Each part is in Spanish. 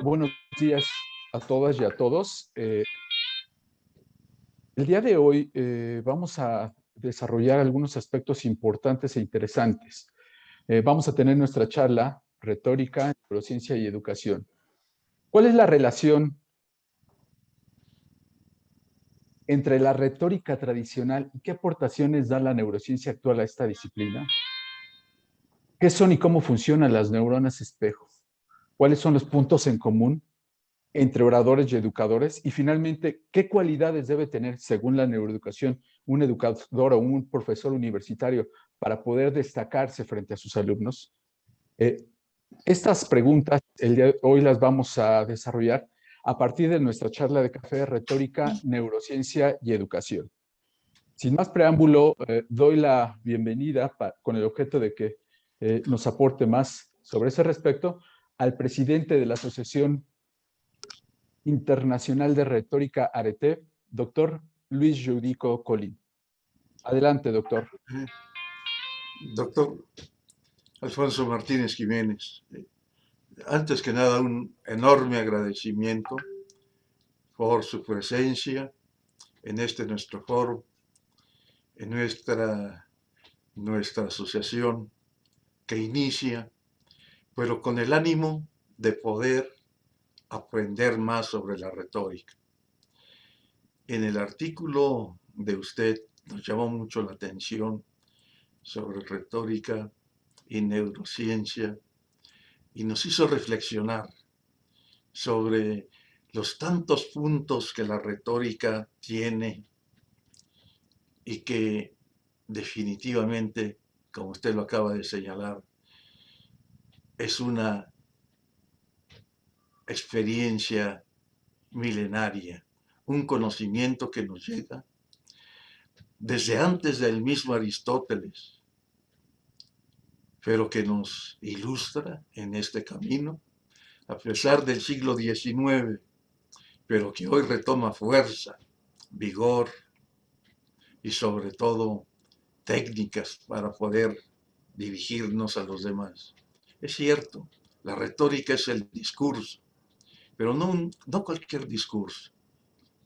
Buenos días a todas y a todos. El día de hoy vamos a desarrollar algunos aspectos importantes e interesantes. Vamos a tener nuestra charla retórica, neurociencia y educación. ¿Cuál es la relación entre la retórica tradicional y qué aportaciones da la neurociencia actual a esta disciplina? ¿Qué son y cómo funcionan las neuronas espejo? ¿Cuáles son los puntos en común entre oradores y educadores? Y finalmente, ¿qué cualidades debe tener, según la neuroeducación, un educador o un profesor universitario para poder destacarse frente a sus alumnos? Estas preguntas el día de hoy las vamos a desarrollar a partir de nuestra charla de café de retórica, neurociencia y educación. Sin más preámbulo, doy la bienvenida con el objeto de que nos aporte más sobre ese respecto al presidente de la Asociación Internacional de Retórica ARETE, doctor Luis Judico Colín. Adelante, doctor. Doctor Alfonso Martínez Jiménez, antes que nada un enorme agradecimiento por su presencia en este nuestro foro, en nuestra asociación que inicia, pero con el ánimo de poder aprender más sobre la retórica. En el artículo de usted nos llamó mucho la atención sobre retórica y neurociencia y nos hizo reflexionar sobre los tantos puntos que la retórica tiene y que definitivamente, como usted lo acaba de señalar, es una experiencia milenaria, un conocimiento que nos llega desde antes del mismo Aristóteles, pero que nos ilustra en este camino, a pesar del siglo XIX, pero que hoy retoma fuerza, vigor y sobre todo técnicas para poder dirigirnos a los demás. Es cierto, la retórica es el discurso, pero no cualquier discurso,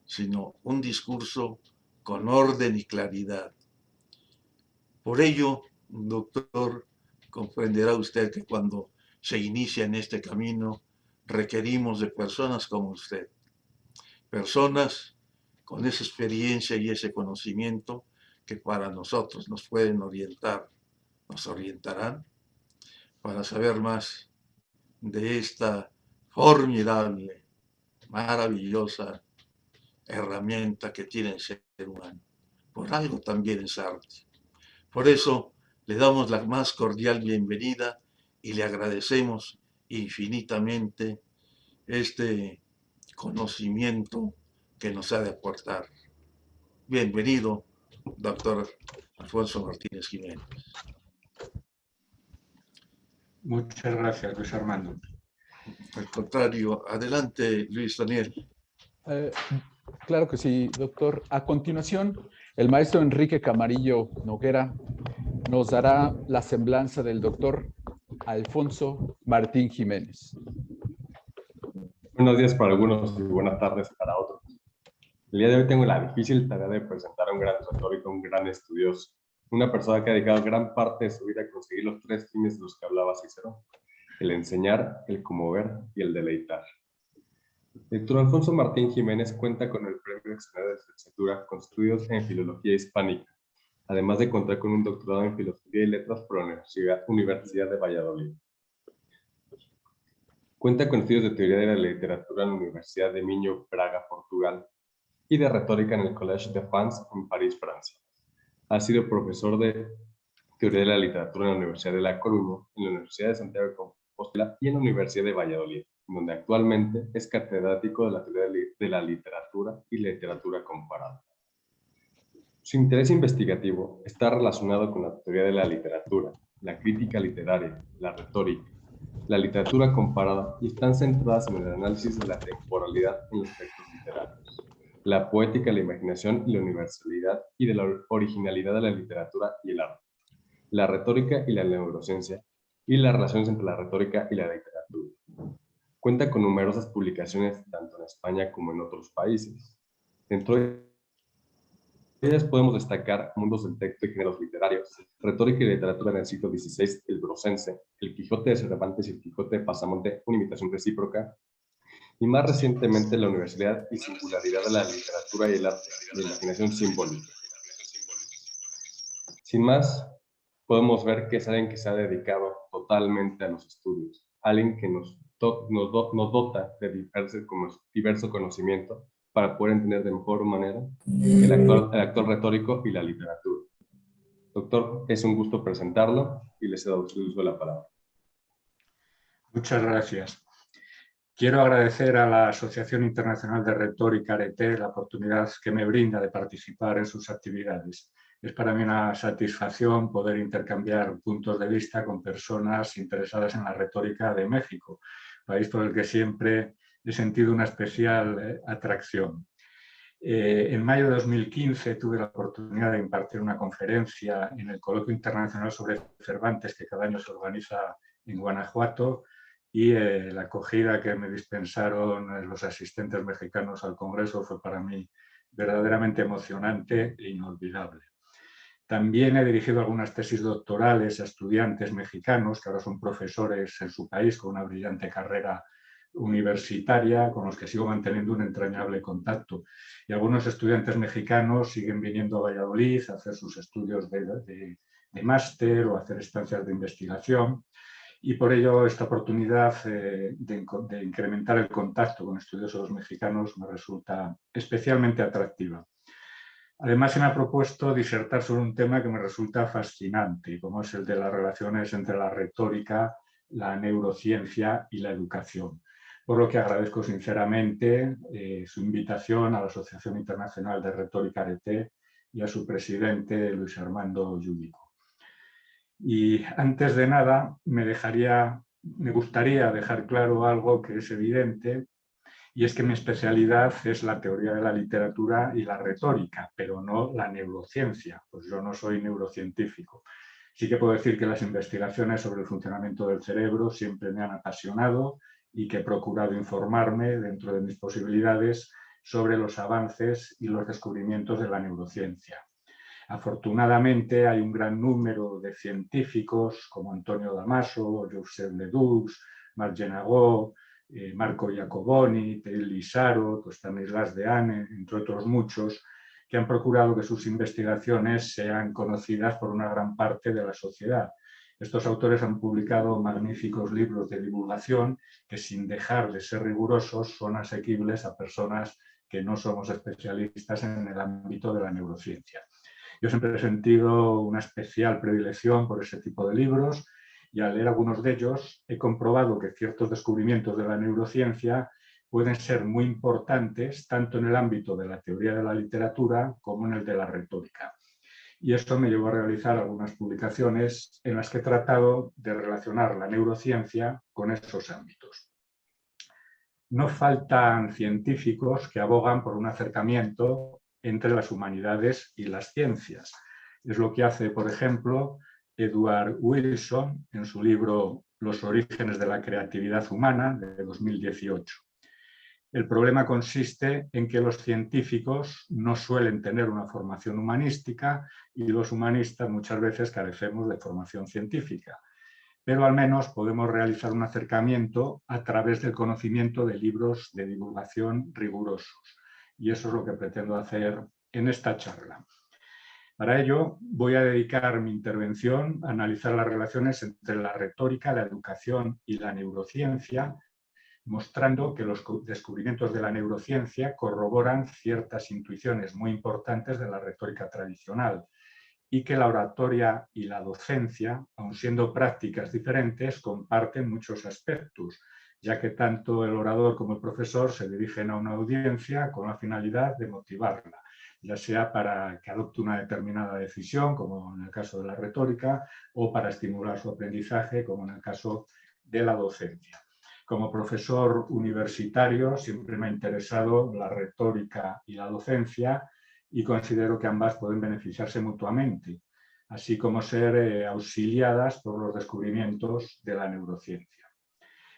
sino un discurso con orden y claridad. Por ello, doctor, comprenderá usted que cuando se inicia en este camino, requerimos de personas como usted, personas con esa experiencia y ese conocimiento que para nosotros nos pueden orientar, nos orientarán para saber más de esta formidable, maravillosa herramienta que tiene el ser humano. Por algo también es arte. Por eso le damos la más cordial bienvenida y le agradecemos infinitamente este conocimiento que nos ha de aportar. Bienvenido, doctor Alfonso Martínez Jiménez. Muchas gracias, Luis Armando. Al contrario, adelante, Luis Daniel. Claro que sí, doctor. A continuación, el maestro Enrique Camarillo Noguera nos dará la semblanza del doctor Alfonso Martín Jiménez. Buenos días para algunos y buenas tardes para otros. El día de hoy tengo la difícil tarea de presentar a un gran retórico, un gran estudioso, una persona que ha dedicado gran parte de su vida a conseguir los tres fines de los que hablaba Cícero: el enseñar, el conmover y el deleitar. El doctor Alfonso Martín Jiménez cuenta con el Premio Extraordinario de Licenciatura con estudios en Filología Hispánica, además de contar con un doctorado en Filosofía y Letras por la Universidad de Valladolid. Cuenta con estudios de Teoría de la Literatura en la Universidad de Minho, Praga, Portugal, y de Retórica en el Collège de France en París, Francia. Ha sido profesor de Teoría de la Literatura en la Universidad de La Coruña, en la Universidad de Santiago de Compostela y en la Universidad de Valladolid, donde actualmente es catedrático de la Teoría de la Literatura y Literatura Comparada. Su interés investigativo está relacionado con la teoría de la literatura, la crítica literaria, la retórica, la literatura comparada, y están centradas en el análisis de la temporalidad en los textos literarios, la poética, la imaginación y la universalidad y de la originalidad de la literatura y el arte, la retórica y la neurociencia, y las relaciones entre la retórica y la literatura. Cuenta con numerosas publicaciones tanto en España como en otros países. Dentro de ellas podemos destacar Mundos del Texto y Géneros Literarios, Retórica y Literatura en el siglo XVI, El Brocense, El Quijote de Cervantes y El Quijote de Pasamonte, una imitación recíproca, y más recientemente La Universalidad y Singularidad de la Literatura y el Arte, de Imaginación Simbólica. Sin más, podemos ver que es alguien que se ha dedicado totalmente a los estudios, alguien que nos dota de diverso conocimiento para poder entender de mejor manera el actor retórico y la literatura. Doctor, es un gusto presentarlo y le cedo el uso de la palabra. Muchas gracias. Quiero agradecer a la Asociación Internacional de Retórica Arete la oportunidad que me brinda de participar en sus actividades. Es para mí una satisfacción poder intercambiar puntos de vista con personas interesadas en la retórica de México, país por el que siempre he sentido una especial atracción. En mayo de 2015 tuve la oportunidad de impartir una conferencia en el Coloquio Internacional sobre Cervantes, que cada año se organiza en Guanajuato, y la acogida que me dispensaron los asistentes mexicanos al Congreso fue para mí verdaderamente emocionante e inolvidable. También he dirigido algunas tesis doctorales a estudiantes mexicanos que ahora son profesores en su país con una brillante carrera universitaria con los que sigo manteniendo un entrañable contacto. Y algunos estudiantes mexicanos siguen viniendo a Valladolid a hacer sus estudios de máster o a hacer estancias de investigación. Y por ello esta oportunidad de incrementar el contacto con estudiosos mexicanos me resulta especialmente atractiva. Además, se me ha propuesto disertar sobre un tema que me resulta fascinante, como es el de las relaciones entre la retórica, la neurociencia y la educación. Por lo que agradezco sinceramente su invitación a la Asociación Internacional de Retórica Arete y a su presidente, Luis Armando Llúdico. Y antes de nada, me gustaría dejar claro algo que es evidente, y es que mi especialidad es la teoría de la literatura y la retórica, pero no la neurociencia, pues yo no soy neurocientífico. Sí que puedo decir que las investigaciones sobre el funcionamiento del cerebro siempre me han apasionado y que he procurado informarme dentro de mis posibilidades sobre los avances y los descubrimientos de la neurociencia. Afortunadamente hay un gran número de científicos como Antonio Damaso, Joseph Ledoux, Marc Genagot, Marco Iacoboni, Teil Lissaro, Stanislas Dehaene, entre otros muchos, que han procurado que sus investigaciones sean conocidas por una gran parte de la sociedad. Estos autores han publicado magníficos libros de divulgación que, sin dejar de ser rigurosos, son asequibles a personas que no somos especialistas en el ámbito de la neurociencia. Yo siempre he sentido una especial predilección por ese tipo de libros y al leer algunos de ellos he comprobado que ciertos descubrimientos de la neurociencia pueden ser muy importantes tanto en el ámbito de la teoría de la literatura como en el de la retórica. Y esto me llevó a realizar algunas publicaciones en las que he tratado de relacionar la neurociencia con esos ámbitos. No faltan científicos que abogan por un acercamiento entre las humanidades y las ciencias. Es lo que hace, por ejemplo, Edward Wilson en su libro Los orígenes de la creatividad humana, de 2018. El problema consiste en que los científicos no suelen tener una formación humanística y los humanistas muchas veces carecemos de formación científica, pero al menos podemos realizar un acercamiento a través del conocimiento de libros de divulgación rigurosos. Y eso es lo que pretendo hacer en esta charla. Para ello, voy a dedicar mi intervención a analizar las relaciones entre la retórica, la educación y la neurociencia, mostrando que los descubrimientos de la neurociencia corroboran ciertas intuiciones muy importantes de la retórica tradicional y que la oratoria y la docencia, aun siendo prácticas diferentes, comparten muchos aspectos, ya que tanto el orador como el profesor se dirigen a una audiencia con la finalidad de motivarla, ya sea para que adopte una determinada decisión, como en el caso de la retórica, o para estimular su aprendizaje, como en el caso de la docencia. Como profesor universitario siempre me ha interesado la retórica y la docencia y considero que ambas pueden beneficiarse mutuamente, así como ser auxiliadas por los descubrimientos de la neurociencia.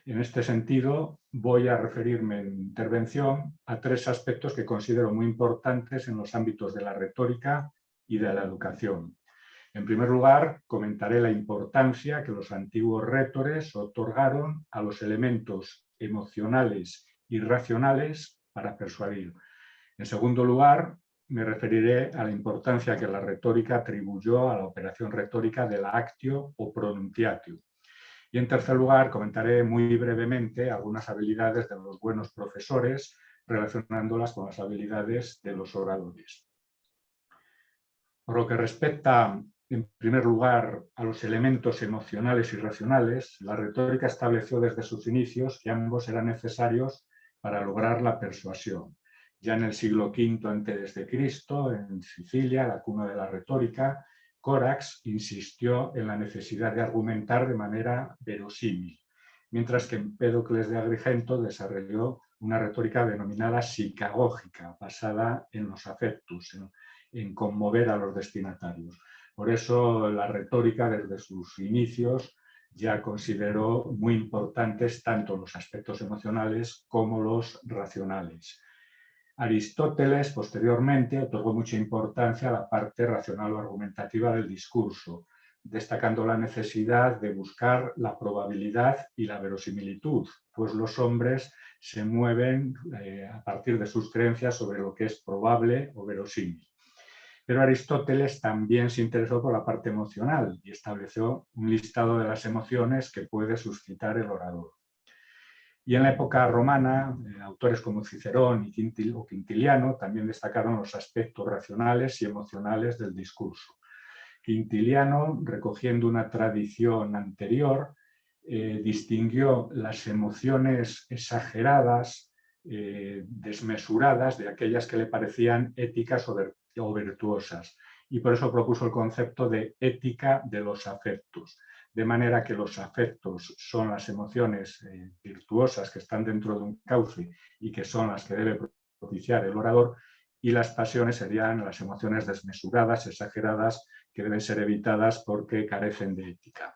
En este sentido, voy a referirme en mi intervención a 3 aspectos que considero muy importantes en los ámbitos de la retórica y de la educación. En primer lugar, comentaré la importancia que los antiguos retores otorgaron a los elementos emocionales y racionales para persuadir. En segundo lugar, me referiré a la importancia que la retórica atribuyó a la operación retórica de la actio o pronunciatio. Y en tercer lugar, comentaré muy brevemente algunas habilidades de los buenos profesores relacionándolas con las habilidades de los oradores. Por lo que respecta, en primer lugar, a los elementos emocionales y racionales, la retórica estableció desde sus inicios que ambos eran necesarios para lograr la persuasión. Ya en el siglo V a.C., en Sicilia, la cuna de la retórica, Corax insistió en la necesidad de argumentar de manera verosímil, mientras que Empédocles de Agrigento desarrolló una retórica denominada psicagógica, basada en los afectos, en conmover a los destinatarios. Por eso la retórica desde sus inicios ya consideró muy importantes tanto los aspectos emocionales como los racionales. Aristóteles, posteriormente, otorgó mucha importancia a la parte racional o argumentativa del discurso, destacando la necesidad de buscar la probabilidad y la verosimilitud, pues los hombres se mueven a partir de sus creencias sobre lo que es probable o verosímil. Pero Aristóteles también se interesó por la parte emocional y estableció un listado de las emociones que puede suscitar el orador. Y en la época romana, autores como Cicerón y Quintiliano también destacaron los aspectos racionales y emocionales del discurso. Quintiliano, recogiendo una tradición anterior, distinguió las emociones exageradas, desmesuradas, de aquellas que le parecían éticas o virtuosas. Y por eso propuso el concepto de ética de los afectos. De manera que los afectos son las emociones virtuosas que están dentro de un cauce y que son las que debe propiciar el orador, y las pasiones serían las emociones desmesuradas, exageradas, que deben ser evitadas porque carecen de ética.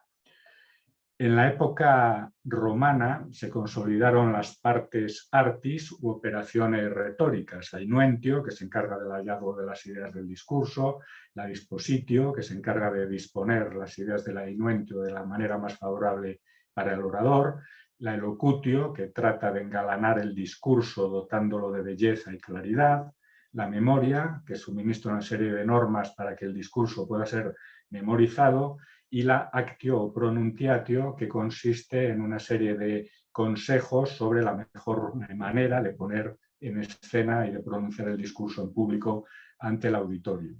En la época romana se consolidaron las partes artis u operaciones retóricas, la inuentio, que se encarga del hallazgo de las ideas del discurso, la dispositio, que se encarga de disponer las ideas de la inuentio de la manera más favorable para el orador, la elocutio, que trata de engalanar el discurso dotándolo de belleza y claridad, la memoria, que suministra una serie de normas para que el discurso pueda ser memorizado, y la actio o pronunciatio, que consiste en una serie de consejos sobre la mejor manera de poner en escena y de pronunciar el discurso en público ante el auditorio.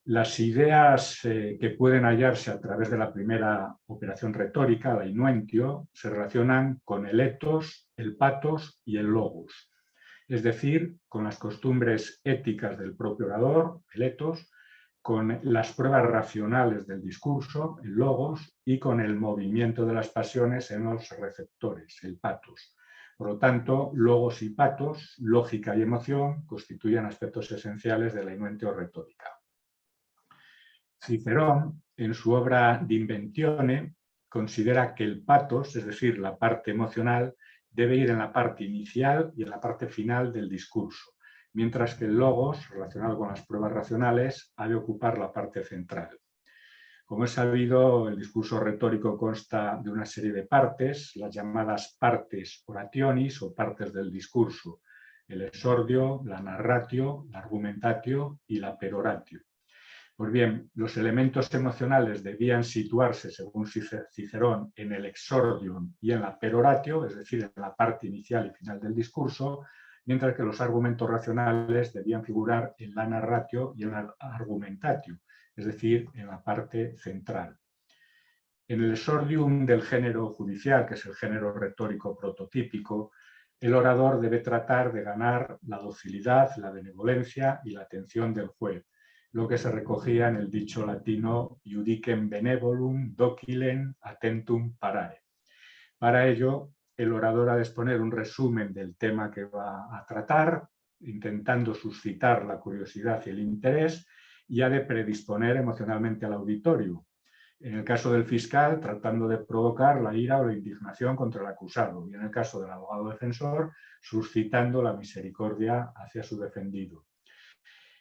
Las ideas que pueden hallarse a través de la primera operación retórica, la inuentio, se relacionan con el ethos, el pathos y el logos, es decir, con las costumbres éticas del propio orador, el ethos, con las pruebas racionales del discurso, el logos, y con el movimiento de las pasiones en los receptores, el pathos. Por lo tanto, logos y pathos, lógica y emoción, constituyen aspectos esenciales de la inuentio retórica. Cicerón, en su obra De Inventione, considera que el pathos, es decir, la parte emocional, debe ir en la parte inicial y en la parte final del discurso, mientras que el logos, relacionado con las pruebas racionales, ha de ocupar la parte central. Como es sabido, el discurso retórico consta de una serie de partes, las llamadas partes orationis o partes del discurso, el exordio, la narratio, la argumentatio y la peroratio. Pues bien, los elementos emocionales debían situarse, según Cicerón, en el exordium y en la peroratio, es decir, en la parte inicial y final del discurso, mientras que los argumentos racionales debían figurar en la narratio y en la argumentatio, es decir, en la parte central. En el exordium del género judicial, que es el género retórico prototípico, el orador debe tratar de ganar la docilidad, la benevolencia y la atención del juez, lo que se recogía en el dicho latino iudicem benevolum docilem attentum parare. Para ello, el orador ha de exponer un resumen del tema que va a tratar, intentando suscitar la curiosidad y el interés, y ha de predisponer emocionalmente al auditorio. En el caso del fiscal, tratando de provocar la ira o la indignación contra el acusado, y en el caso del abogado defensor, suscitando la misericordia hacia su defendido.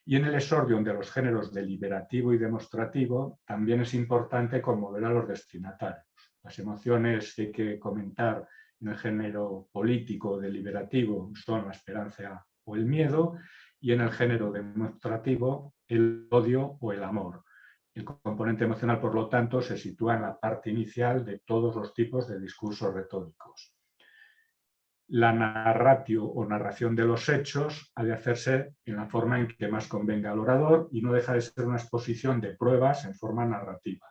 Y en el exordium de los géneros deliberativo y demostrativo, también es importante conmover a los destinatarios. Las emociones que hay que comentar en el género político deliberativo son la esperanza o el miedo, y en el género demostrativo el odio o el amor. El componente emocional, por lo tanto, se sitúa en la parte inicial de todos los tipos de discursos retóricos. La narratio o narración de los hechos ha de hacerse en la forma en que más convenga al orador y no deja de ser una exposición de pruebas en forma narrativa.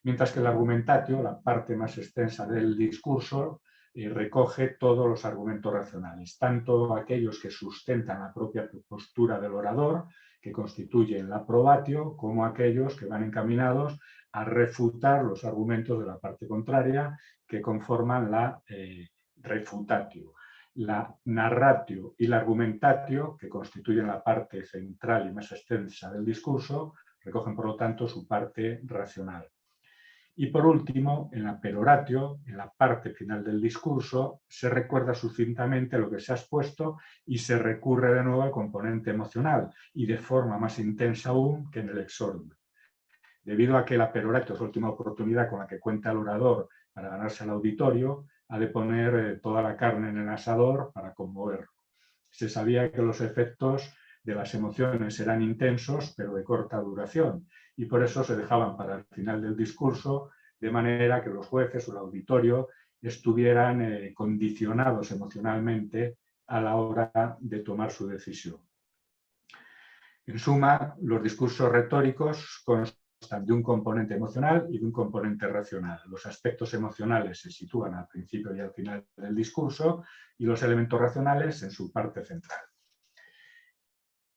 Mientras que el argumentatio, la parte más extensa del discurso, recoge todos los argumentos racionales, tanto aquellos que sustentan la propia postura del orador, que constituyen la probatio, como aquellos que van encaminados a refutar los argumentos de la parte contraria, que conforman la refutatio. La narratio y la argumentatio, que constituyen la parte central y más extensa del discurso, recogen por lo tanto su parte racional. Y por último, en la peroratio, en la parte final del discurso, se recuerda sucintamente lo que se ha expuesto y se recurre de nuevo al componente emocional, y de forma más intensa aún que en el exordium. Debido a que la peroratio es la última oportunidad con la que cuenta el orador para ganarse al auditorio, ha de poner toda la carne en el asador para conmoverlo. Se sabía que los efectos de las emociones eran intensos, pero de corta duración, y por eso se dejaban para el final del discurso, de manera que los jueces o el auditorio estuvieran condicionados emocionalmente a la hora de tomar su decisión. En suma, los discursos retóricos constan de un componente emocional y de un componente racional. Los aspectos emocionales se sitúan al principio y al final del discurso, y los elementos racionales en su parte central.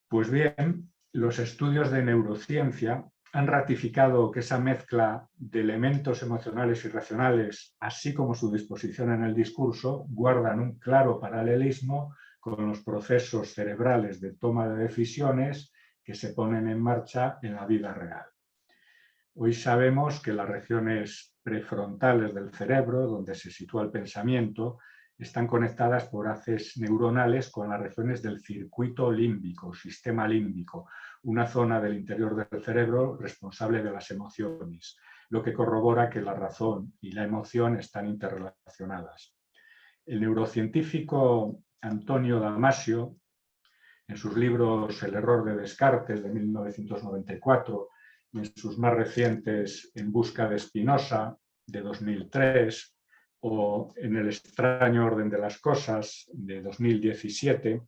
Pues bien, los estudios de neurociencia han ratificado que esa mezcla de elementos emocionales y racionales, así como su disposición en el discurso, guardan un claro paralelismo con los procesos cerebrales de toma de decisiones que se ponen en marcha en la vida real. Hoy sabemos que las regiones prefrontales del cerebro, donde se sitúa el pensamiento, están conectadas por haces neuronales con las regiones del circuito límbico, sistema límbico, una zona del interior del cerebro responsable de las emociones, lo que corrobora que la razón y la emoción están interrelacionadas. El neurocientífico Antonio Damasio, en sus libros El error de Descartes de 1994 y en sus más recientes En busca de Spinoza de 2003, o En el extraño orden de las cosas de 2017,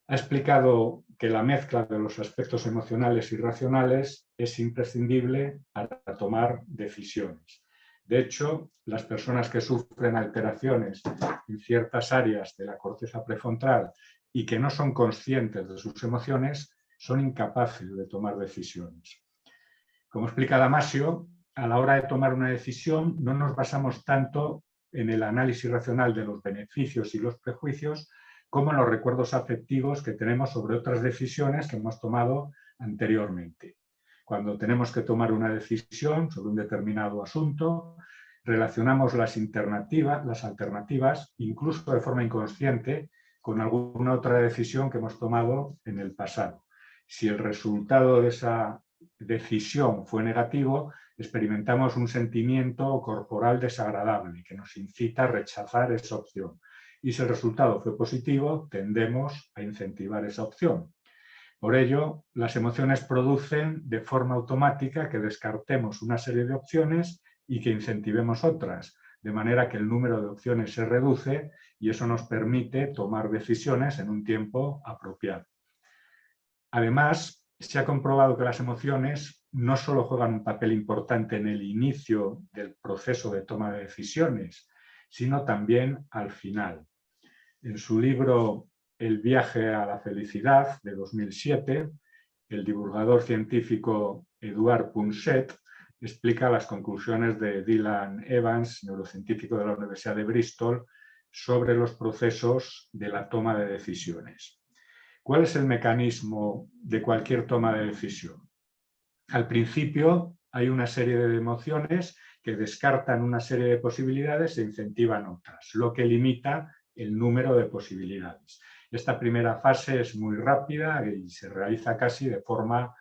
ha explicado que la mezcla de los aspectos emocionales y racionales es imprescindible para tomar decisiones. De hecho, las personas que sufren alteraciones en ciertas áreas de la corteza prefrontal y que no son conscientes de sus emociones son incapaces de tomar decisiones. Como explica Damasio, a la hora de tomar una decisión no nos basamos tanto en el análisis racional de los beneficios y los prejuicios como en los recuerdos afectivos que tenemos sobre otras decisiones que hemos tomado anteriormente. Cuando tenemos que tomar una decisión sobre un determinado asunto, relacionamos las alternativas, incluso de forma inconsciente, con alguna otra decisión que hemos tomado en el pasado. Si el resultado de esa decisión fue negativo, experimentamos un sentimiento corporal desagradable que nos incita a rechazar esa opción. Y si el resultado fue positivo, tendemos a incentivar esa opción. Por ello, las emociones producen de forma automática que descartemos una serie de opciones y que incentivemos otras, de manera que el número de opciones se reduce y eso nos permite tomar decisiones en un tiempo apropiado. Además, se ha comprobado que las emociones no solo juegan un papel importante en el inicio del proceso de toma de decisiones, sino también al final. En su libro El viaje a la felicidad, de 2007, el divulgador científico Eduard Punset explica las conclusiones de Dylan Evans, neurocientífico de la Universidad de Bristol, sobre los procesos de la toma de decisiones. ¿Cuál es el mecanismo de cualquier toma de decisión? Al principio, hay una serie de emociones que descartan una serie de posibilidades e incentivan otras, lo que limita el número de posibilidades. Esta primera fase es muy rápida y se realiza casi de forma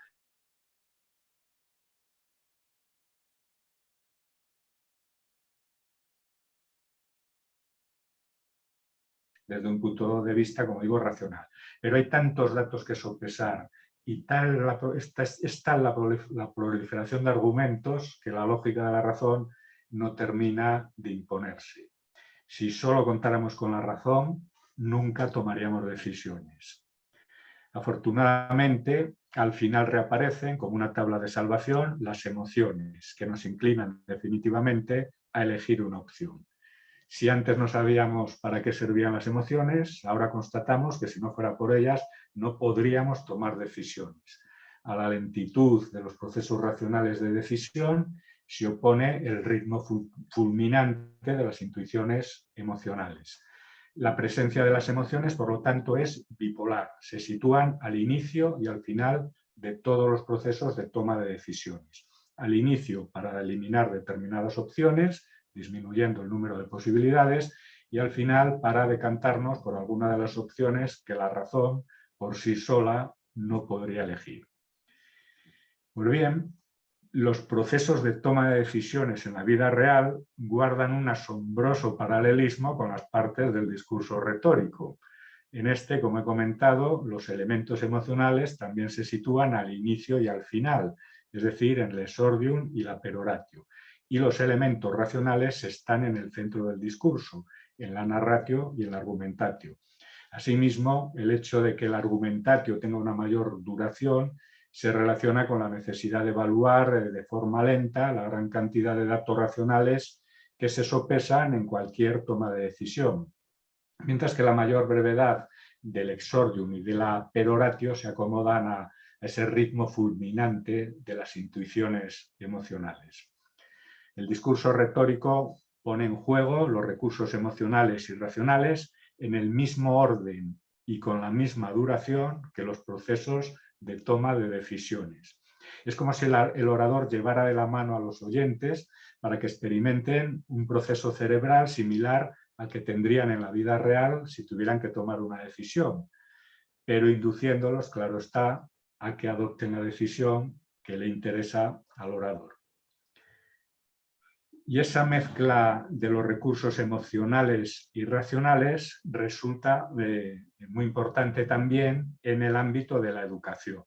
desde un punto de vista, como digo, racional. Pero hay tantos datos que sopesar y es tal la proliferación de argumentos que la lógica de la razón no termina de imponerse. Si solo contáramos con la razón, nunca tomaríamos decisiones. Afortunadamente, al final reaparecen como una tabla de salvación las emociones que nos inclinan definitivamente a elegir una opción. Si antes no sabíamos para qué servían las emociones, ahora constatamos que si no fuera por ellas no podríamos tomar decisiones. A la lentitud de los procesos racionales de decisión se opone el ritmo fulminante de las intuiciones emocionales. La presencia de las emociones, por lo tanto, es bipolar. Se sitúan al inicio y al final de todos los procesos de toma de decisiones. Al inicio, para eliminar determinadas opciones, disminuyendo el número de posibilidades, y al final para decantarnos por alguna de las opciones que la razón por sí sola no podría elegir. Pues bien, los procesos de toma de decisiones en la vida real guardan un asombroso paralelismo con las partes del discurso retórico. En este, como he comentado, los elementos emocionales también se sitúan al inicio y al final, es decir, en el exordium y la peroratio. Y los elementos racionales están en el centro del discurso, en la narratio y en la argumentatio. Asimismo, el hecho de que el argumentatio tenga una mayor duración se relaciona con la necesidad de evaluar de forma lenta la gran cantidad de datos racionales que se sopesan en cualquier toma de decisión, mientras que la mayor brevedad del exordium y de la peroratio se acomodan a ese ritmo fulminante de las intuiciones emocionales. El discurso retórico pone en juego los recursos emocionales y racionales en el mismo orden y con la misma duración que los procesos de toma de decisiones. Es como si el orador llevara de la mano a los oyentes para que experimenten un proceso cerebral similar al que tendrían en la vida real si tuvieran que tomar una decisión, pero induciéndolos, claro está, a que adopten la decisión que le interesa al orador. Y esa mezcla de los recursos emocionales y racionales resulta muy importante también en el ámbito de la educación.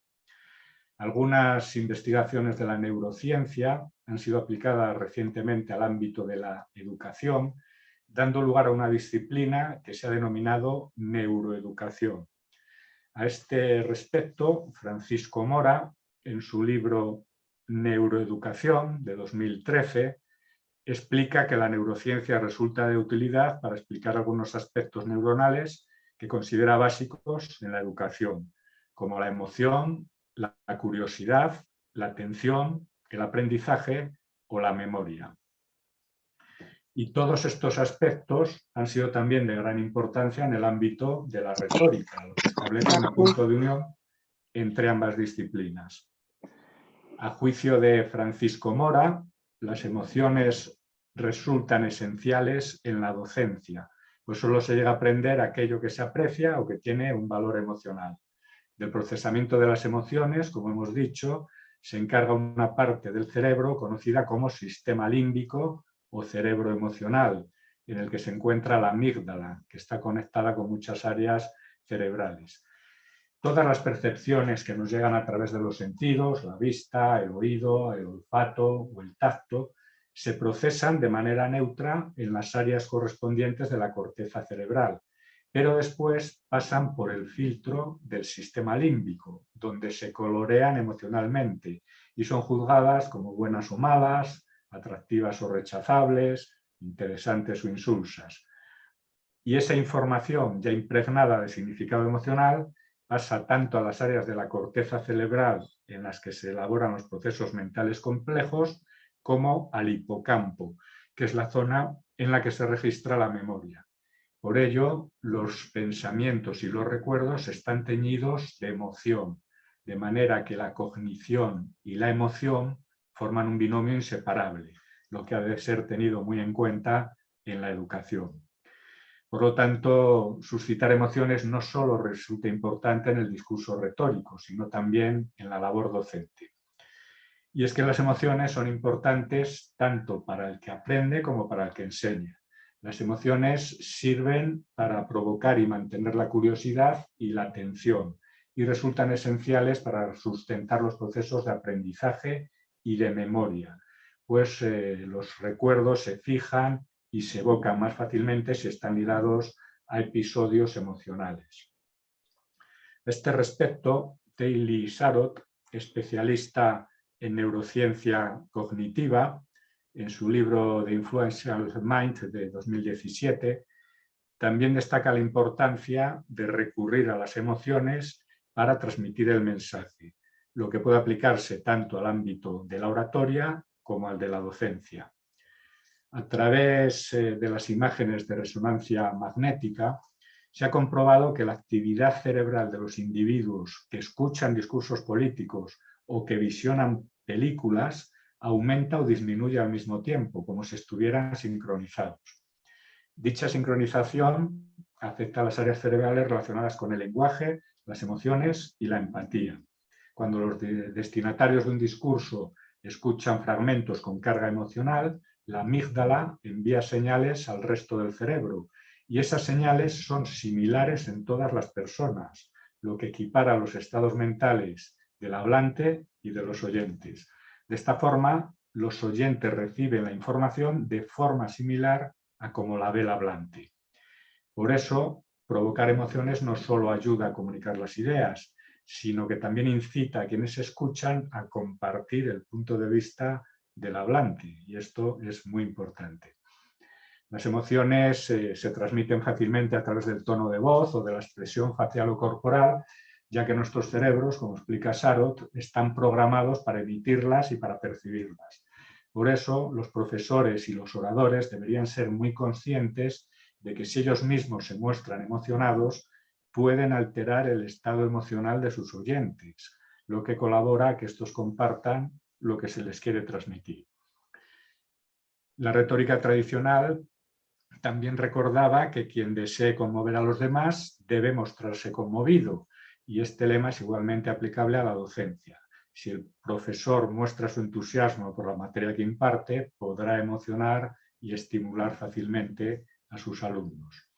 Algunas investigaciones de la neurociencia han sido aplicadas recientemente al ámbito de la educación, dando lugar a una disciplina que se ha denominado neuroeducación. A este respecto, Francisco Mora, en su libro Neuroeducación de 2013, explica que la neurociencia resulta de utilidad para explicar algunos aspectos neuronales que considera básicos en la educación, como la emoción, la curiosidad, la atención, el aprendizaje o la memoria. Y todos estos aspectos han sido también de gran importancia en el ámbito de la retórica, lo que establece un punto de unión entre ambas disciplinas. A juicio de Francisco Mora, las emociones resultan esenciales en la docencia, pues solo se llega a aprender aquello que se aprecia o que tiene un valor emocional. Del procesamiento de las emociones, como hemos dicho, se encarga una parte del cerebro conocida como sistema límbico o cerebro emocional, en el que se encuentra la amígdala, que está conectada con muchas áreas cerebrales. Todas las percepciones que nos llegan a través de los sentidos, la vista, el oído, el olfato o el tacto, se procesan de manera neutra en las áreas correspondientes de la corteza cerebral, pero después pasan por el filtro del sistema límbico, donde se colorean emocionalmente y son juzgadas como buenas o malas, atractivas o rechazables, interesantes o insulsas. Y esa información ya impregnada de significado emocional pasa tanto a las áreas de la corteza cerebral en las que se elaboran los procesos mentales complejos, como al hipocampo, que es la zona en la que se registra la memoria. Por ello, los pensamientos y los recuerdos están teñidos de emoción, de manera que la cognición y la emoción forman un binomio inseparable, lo que ha de ser tenido muy en cuenta en la educación. Por lo tanto, suscitar emociones no solo resulta importante en el discurso retórico, sino también en la labor docente. Y es que las emociones son importantes tanto para el que aprende como para el que enseña. Las emociones sirven para provocar y mantener la curiosidad y la atención y resultan esenciales para sustentar los procesos de aprendizaje y de memoria, pues los recuerdos se fijan y se evocan más fácilmente si están ligados a episodios emocionales. A este respecto, Taylor Sarot, especialista en neurociencia cognitiva, en su libro The Influential Mind de 2017, también destaca la importancia de recurrir a las emociones para transmitir el mensaje, lo que puede aplicarse tanto al ámbito de la oratoria como al de la docencia. A través de las imágenes de resonancia magnética, se ha comprobado que la actividad cerebral de los individuos que escuchan discursos políticos o que visionan películas aumenta o disminuye al mismo tiempo, como si estuvieran sincronizados. Dicha sincronización afecta a las áreas cerebrales relacionadas con el lenguaje, las emociones y la empatía. Cuando los destinatarios de un discurso escuchan fragmentos con carga emocional, la amígdala envía señales al resto del cerebro y esas señales son similares en todas las personas, lo que equipara los estados mentales del hablante y de los oyentes. De esta forma, los oyentes reciben la información de forma similar a como la ve el hablante. Por eso, provocar emociones no solo ayuda a comunicar las ideas, sino que también incita a quienes escuchan a compartir el punto de vista del hablante, y esto es muy importante. Las emociones se transmiten fácilmente a través del tono de voz o de la expresión facial o corporal, ya que nuestros cerebros, como explica Sarot, están programados para emitirlas y para percibirlas. Por eso, los profesores y los oradores deberían ser muy conscientes de que si ellos mismos se muestran emocionados, pueden alterar el estado emocional de sus oyentes, lo que colabora a que estos compartan lo que se les quiere transmitir. La retórica tradicional también recordaba que quien desee conmover a los demás debe mostrarse conmovido, y este lema es igualmente aplicable a la docencia. Si el profesor muestra su entusiasmo por la materia que imparte, podrá emocionar y estimular fácilmente a sus alumnos.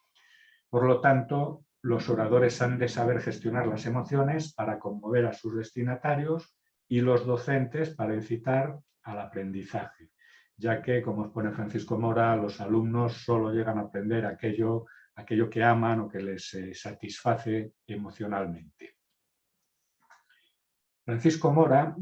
Por lo tanto, los oradores han de saber gestionar las emociones para conmover a sus destinatarios y los docentes para incitar al aprendizaje, ya que, como expone Francisco Mora, los alumnos solo llegan a aprender aquello que aman o que les satisface emocionalmente. Francisco Mora,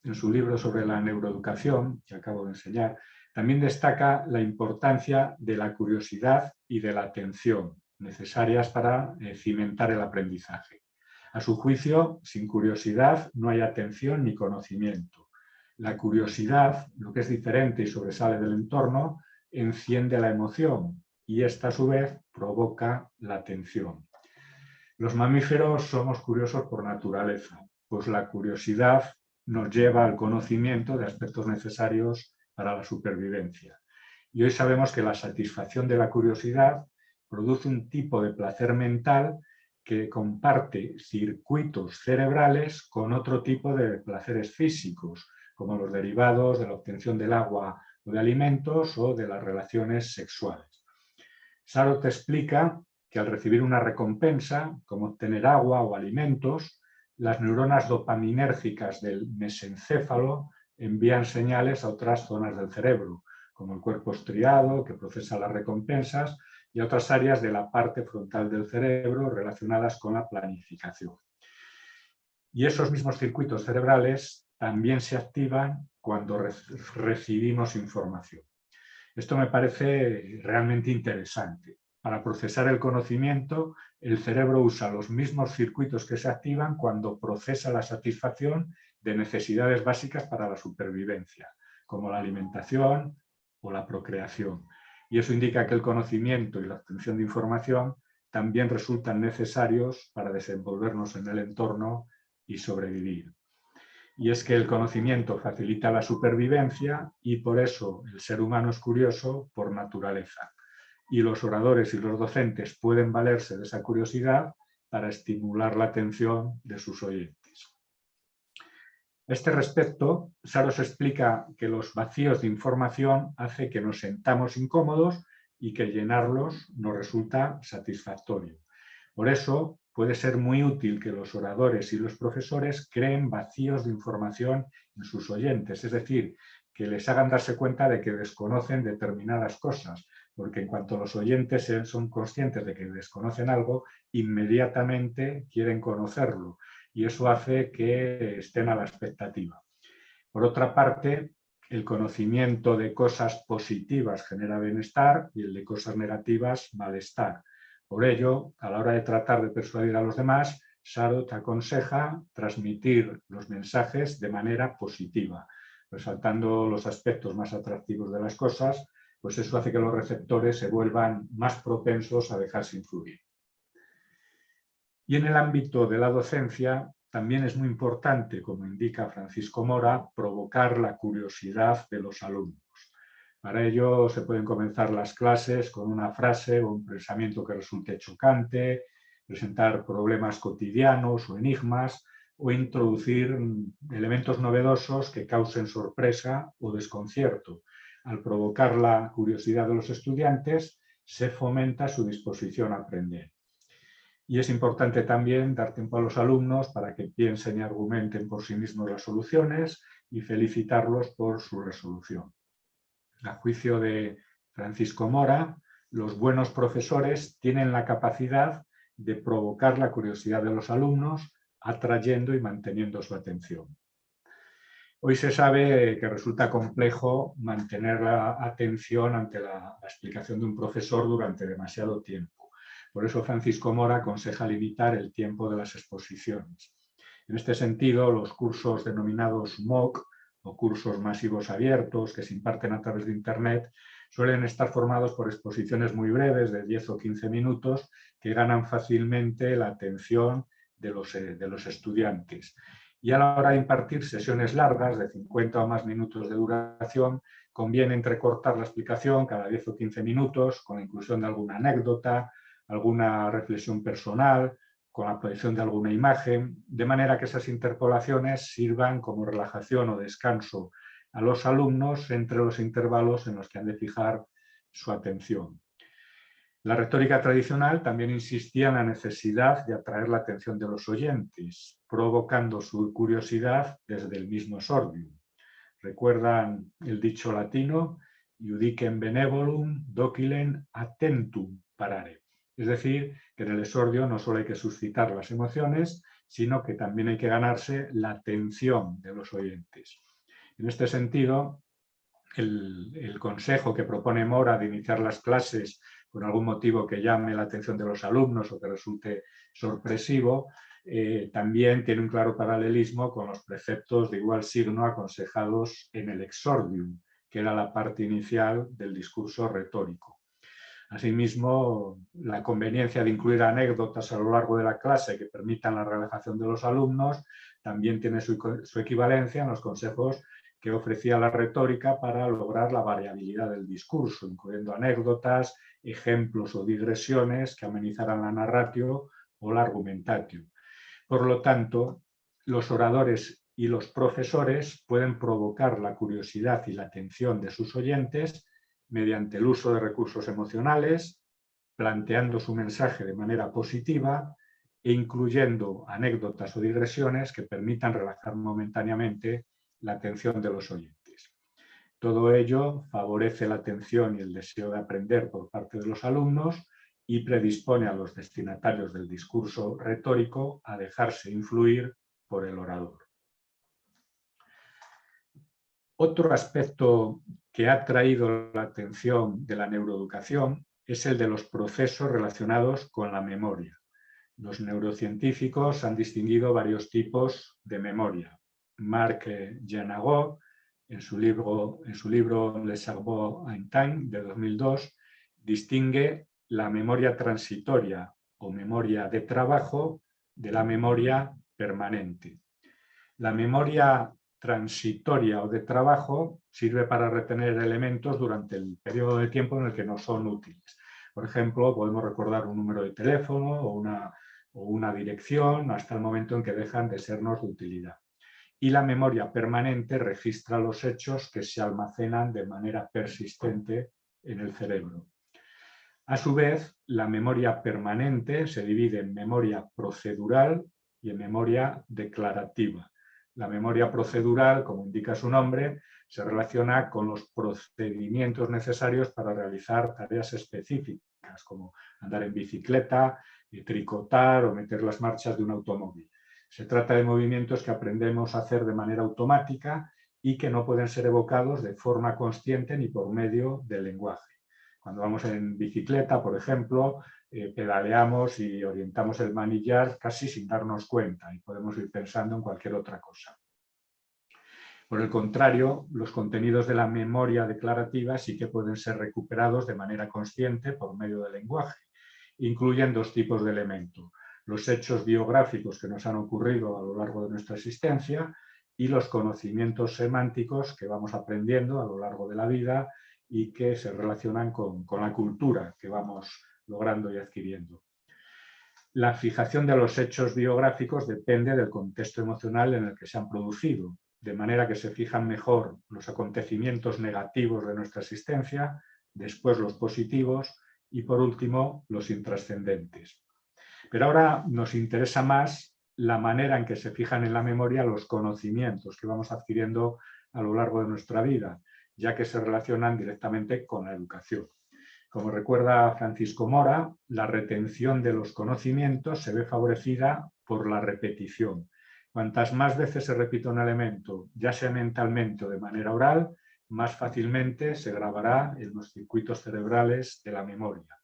en su libro sobre la neuroeducación, que acabo de enseñar, también destaca la importancia de la curiosidad y de la atención, necesarias para cimentar el aprendizaje. A su juicio, sin curiosidad no hay atención ni conocimiento. La curiosidad, lo que es diferente y sobresale del entorno, enciende la emoción y esta a su vez provoca la atención. Los mamíferos somos curiosos por naturaleza, pues la curiosidad nos lleva al conocimiento de aspectos necesarios para la supervivencia. Y hoy sabemos que la satisfacción de la curiosidad produce un tipo de placer mental que comparte circuitos cerebrales con otro tipo de placeres físicos, como los derivados de la obtención del agua o de alimentos o de las relaciones sexuales. Sarot explica que al recibir una recompensa, como obtener agua o alimentos, las neuronas dopaminérgicas del mesencéfalo envían señales a otras zonas del cerebro, como el cuerpo estriado, que procesa las recompensas, y a otras áreas de la parte frontal del cerebro relacionadas con la planificación. Y esos mismos circuitos cerebrales también se activan cuando recibimos información. Esto me parece realmente interesante. Para procesar el conocimiento, el cerebro usa los mismos circuitos que se activan cuando procesa la satisfacción de necesidades básicas para la supervivencia, como la alimentación o la procreación. Y eso indica que el conocimiento y la obtención de información también resultan necesarios para desenvolvernos en el entorno y sobrevivir. y es que el conocimiento facilita la supervivencia y por eso el ser humano es curioso por naturaleza. Y los oradores y los docentes pueden valerse de esa curiosidad para estimular la atención de sus oyentes. A este respecto, Saros explica que los vacíos de información hacen que nos sentamos incómodos y que llenarlos nos resulta satisfactorio. Por eso, puede ser muy útil que los oradores y los profesores creen vacíos de información en sus oyentes, es decir, que les hagan darse cuenta de que desconocen determinadas cosas, porque en cuanto los oyentes son conscientes de que desconocen algo, inmediatamente quieren conocerlo y eso hace que estén a la expectativa. Por otra parte, el conocimiento de cosas positivas genera bienestar y el de cosas negativas malestar. Por ello, a la hora de tratar de persuadir a los demás, Sarot aconseja transmitir los mensajes de manera positiva, resaltando los aspectos más atractivos de las cosas, pues eso hace que los receptores se vuelvan más propensos a dejarse influir. Y en el ámbito de la docencia también es muy importante, como indica Francisco Mora, provocar la curiosidad de los alumnos. Para ello se pueden comenzar las clases con una frase o un pensamiento que resulte chocante, presentar problemas cotidianos o enigmas o introducir elementos novedosos que causen sorpresa o desconcierto. Al provocar la curiosidad de los estudiantes, se fomenta su disposición a aprender. Y es importante también dar tiempo a los alumnos para que piensen y argumenten por sí mismos las soluciones y felicitarlos por su resolución. A juicio de Francisco Mora, los buenos profesores tienen la capacidad de provocar la curiosidad de los alumnos, atrayendo y manteniendo su atención. Hoy se sabe que resulta complejo mantener la atención ante la explicación de un profesor durante demasiado tiempo. Por eso Francisco Mora aconseja limitar el tiempo de las exposiciones. En este sentido, los cursos denominados MOOC o cursos masivos abiertos que se imparten a través de Internet suelen estar formados por exposiciones muy breves de 10 o 15 minutos que ganan fácilmente la atención de los estudiantes. Y a la hora de impartir sesiones largas de 50 o más minutos de duración, conviene entrecortar la explicación cada 10 o 15 minutos con la inclusión de alguna anécdota, alguna reflexión personal, con la proyección de alguna imagen, de manera que esas interpolaciones sirvan como relajación o descanso a los alumnos entre los intervalos en los que han de fijar su atención. La retórica tradicional también insistía en la necesidad de atraer la atención de los oyentes, provocando su curiosidad desde el mismo sordium. ¿Recuerdan el dicho latino? Iudicem benevolum docilem attentum parare. Es decir, que en el esordio no solo hay que suscitar las emociones, sino que también hay que ganarse la atención de los oyentes. En este sentido, el consejo que propone Mora de iniciar las clases con algún motivo que llame la atención de los alumnos o que resulte sorpresivo, también tiene un claro paralelismo con los preceptos de igual signo aconsejados en el exordium, que era la parte inicial del discurso retórico. Asimismo, la conveniencia de incluir anécdotas a lo largo de la clase que permitan la relajación de los alumnos también tiene su equivalencia en los consejos que ofrecía la retórica para lograr la variabilidad del discurso, incluyendo anécdotas, ejemplos o digresiones que amenizaran la narratio o la argumentatio. Por lo tanto, los oradores y los profesores pueden provocar la curiosidad y la atención de sus oyentes mediante el uso de recursos emocionales, planteando su mensaje de manera positiva e incluyendo anécdotas o digresiones que permitan relajar momentáneamente la atención de los oyentes. Todo ello favorece la atención y el deseo de aprender por parte de los alumnos y predispone a los destinatarios del discurso retórico a dejarse influir por el orador. Otro aspecto que ha traído la atención de la neuroeducación es el de los procesos relacionados con la memoria. Los neurocientíficos han distinguido varios tipos de memoria. Marc Janagot, en su libro Le cerveau en temps, de 2002, distingue la memoria transitoria o memoria de trabajo de la memoria permanente. La memoria transitoria o de trabajo sirve para retener elementos durante el periodo de tiempo en el que no son útiles. Por ejemplo, podemos recordar un número de teléfono o una dirección hasta el momento en que dejan de sernos de utilidad. Y la memoria permanente registra los hechos que se almacenan de manera persistente en el cerebro. A su vez, la memoria permanente se divide en memoria procedural y en memoria declarativa. La memoria procedural, como indica su nombre, se relaciona con los procedimientos necesarios para realizar tareas específicas, como andar en bicicleta, tricotar o meter las marchas de un automóvil. Se trata de movimientos que aprendemos a hacer de manera automática y que no pueden ser evocados de forma consciente ni por medio del lenguaje. Cuando vamos en bicicleta, por ejemplo, pedaleamos y orientamos el manillar casi sin darnos cuenta y podemos ir pensando en cualquier otra cosa. Por el contrario, los contenidos de la memoria declarativa sí que pueden ser recuperados de manera consciente por medio del lenguaje. Incluyen dos tipos de elementos: los hechos biográficos que nos han ocurrido a lo largo de nuestra existencia y los conocimientos semánticos que vamos aprendiendo a lo largo de la vida y que se relacionan con la cultura que vamos logrando y adquiriendo. La fijación de los hechos biográficos depende del contexto emocional en el que se han producido, de manera que se fijan mejor los acontecimientos negativos de nuestra existencia, después los positivos y por último los intrascendentes. Pero ahora nos interesa más la manera en que se fijan en la memoria los conocimientos que vamos adquiriendo a lo largo de nuestra vida, ya que se relacionan directamente con la educación. Como recuerda Francisco Mora, la retención de los conocimientos se ve favorecida por la repetición. Cuantas más veces se repite un elemento, ya sea mentalmente o de manera oral, más fácilmente se grabará en los circuitos cerebrales de la memoria.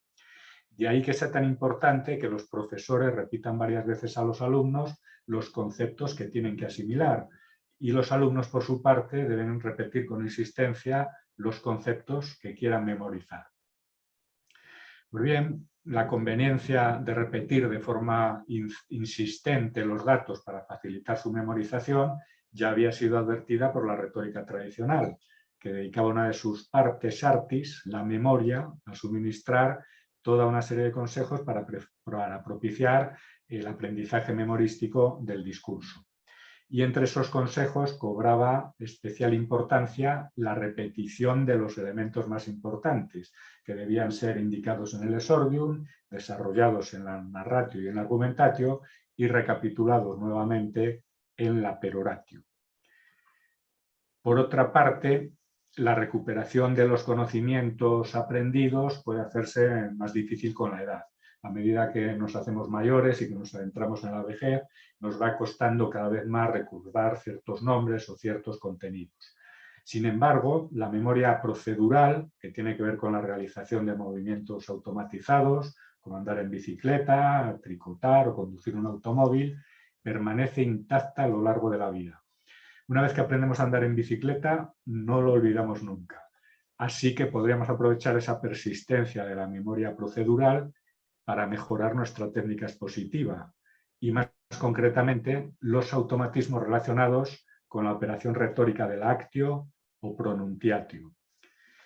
De ahí que sea tan importante que los profesores repitan varias veces a los alumnos los conceptos que tienen que asimilar, y los alumnos, por su parte, deben repetir con insistencia los conceptos que quieran memorizar. Pues bien, la conveniencia de repetir de forma insistente los datos para facilitar su memorización ya había sido advertida por la retórica tradicional, que dedicaba una de sus partes artis, la memoria, a suministrar toda una serie de consejos para propiciar el aprendizaje memorístico del discurso. Y entre esos consejos cobraba especial importancia la repetición de los elementos más importantes, que debían ser indicados en el exordium, desarrollados en la narratio y en la argumentatio y recapitulados nuevamente en la peroratio. Por otra parte, la recuperación de los conocimientos aprendidos puede hacerse más difícil con la edad. A medida que nos hacemos mayores y que nos adentramos en la vejez, nos va costando cada vez más recordar ciertos nombres o ciertos contenidos. Sin embargo, la memoria procedural, que tiene que ver con la realización de movimientos automatizados, como andar en bicicleta, tricotar o conducir un automóvil, permanece intacta a lo largo de la vida. Una vez que aprendemos a andar en bicicleta, no lo olvidamos nunca. Así que podríamos aprovechar esa persistencia de la memoria procedural para mejorar nuestra técnica expositiva y, más concretamente, los automatismos relacionados con la operación retórica del actio o pronuntiatio.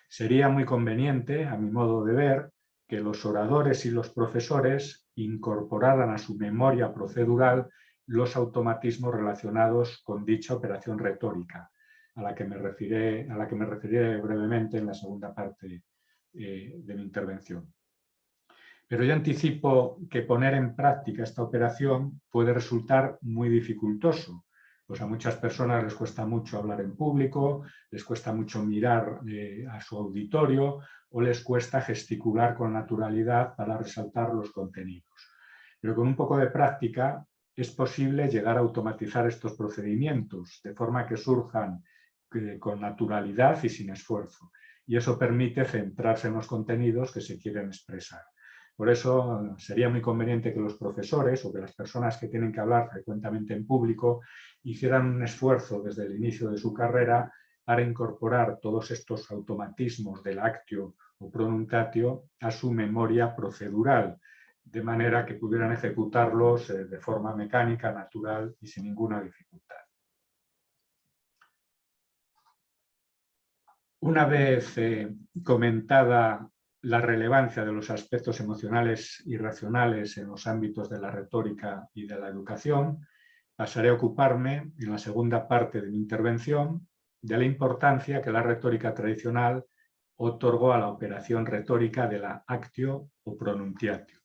Sería muy conveniente, a mi modo de ver, que los oradores y los profesores incorporaran a su memoria procedural los automatismos relacionados con dicha operación retórica, a la que me referiré brevemente en la segunda parte de mi intervención. Pero yo anticipo que poner en práctica esta operación puede resultar muy dificultoso, pues a muchas personas les cuesta mucho hablar en público, les cuesta mucho mirar a su auditorio o les cuesta gesticular con naturalidad para resaltar los contenidos. Pero con un poco de práctica es posible llegar a automatizar estos procedimientos de forma que surjan con naturalidad y sin esfuerzo. Y eso permite centrarse en los contenidos que se quieren expresar. Por eso sería muy conveniente que los profesores o que las personas que tienen que hablar frecuentemente en público hicieran un esfuerzo desde el inicio de su carrera para incorporar todos estos automatismos del actio o pronuntatio a su memoria procedural, de manera que pudieran ejecutarlos de forma mecánica, natural y sin ninguna dificultad. Una vez comentada la relevancia de los aspectos emocionales y racionales en los ámbitos de la retórica y de la educación, pasaré a ocuparme, en la segunda parte de mi intervención, de la importancia que la retórica tradicional otorgó a la operación retórica de la actio o pronunciatio.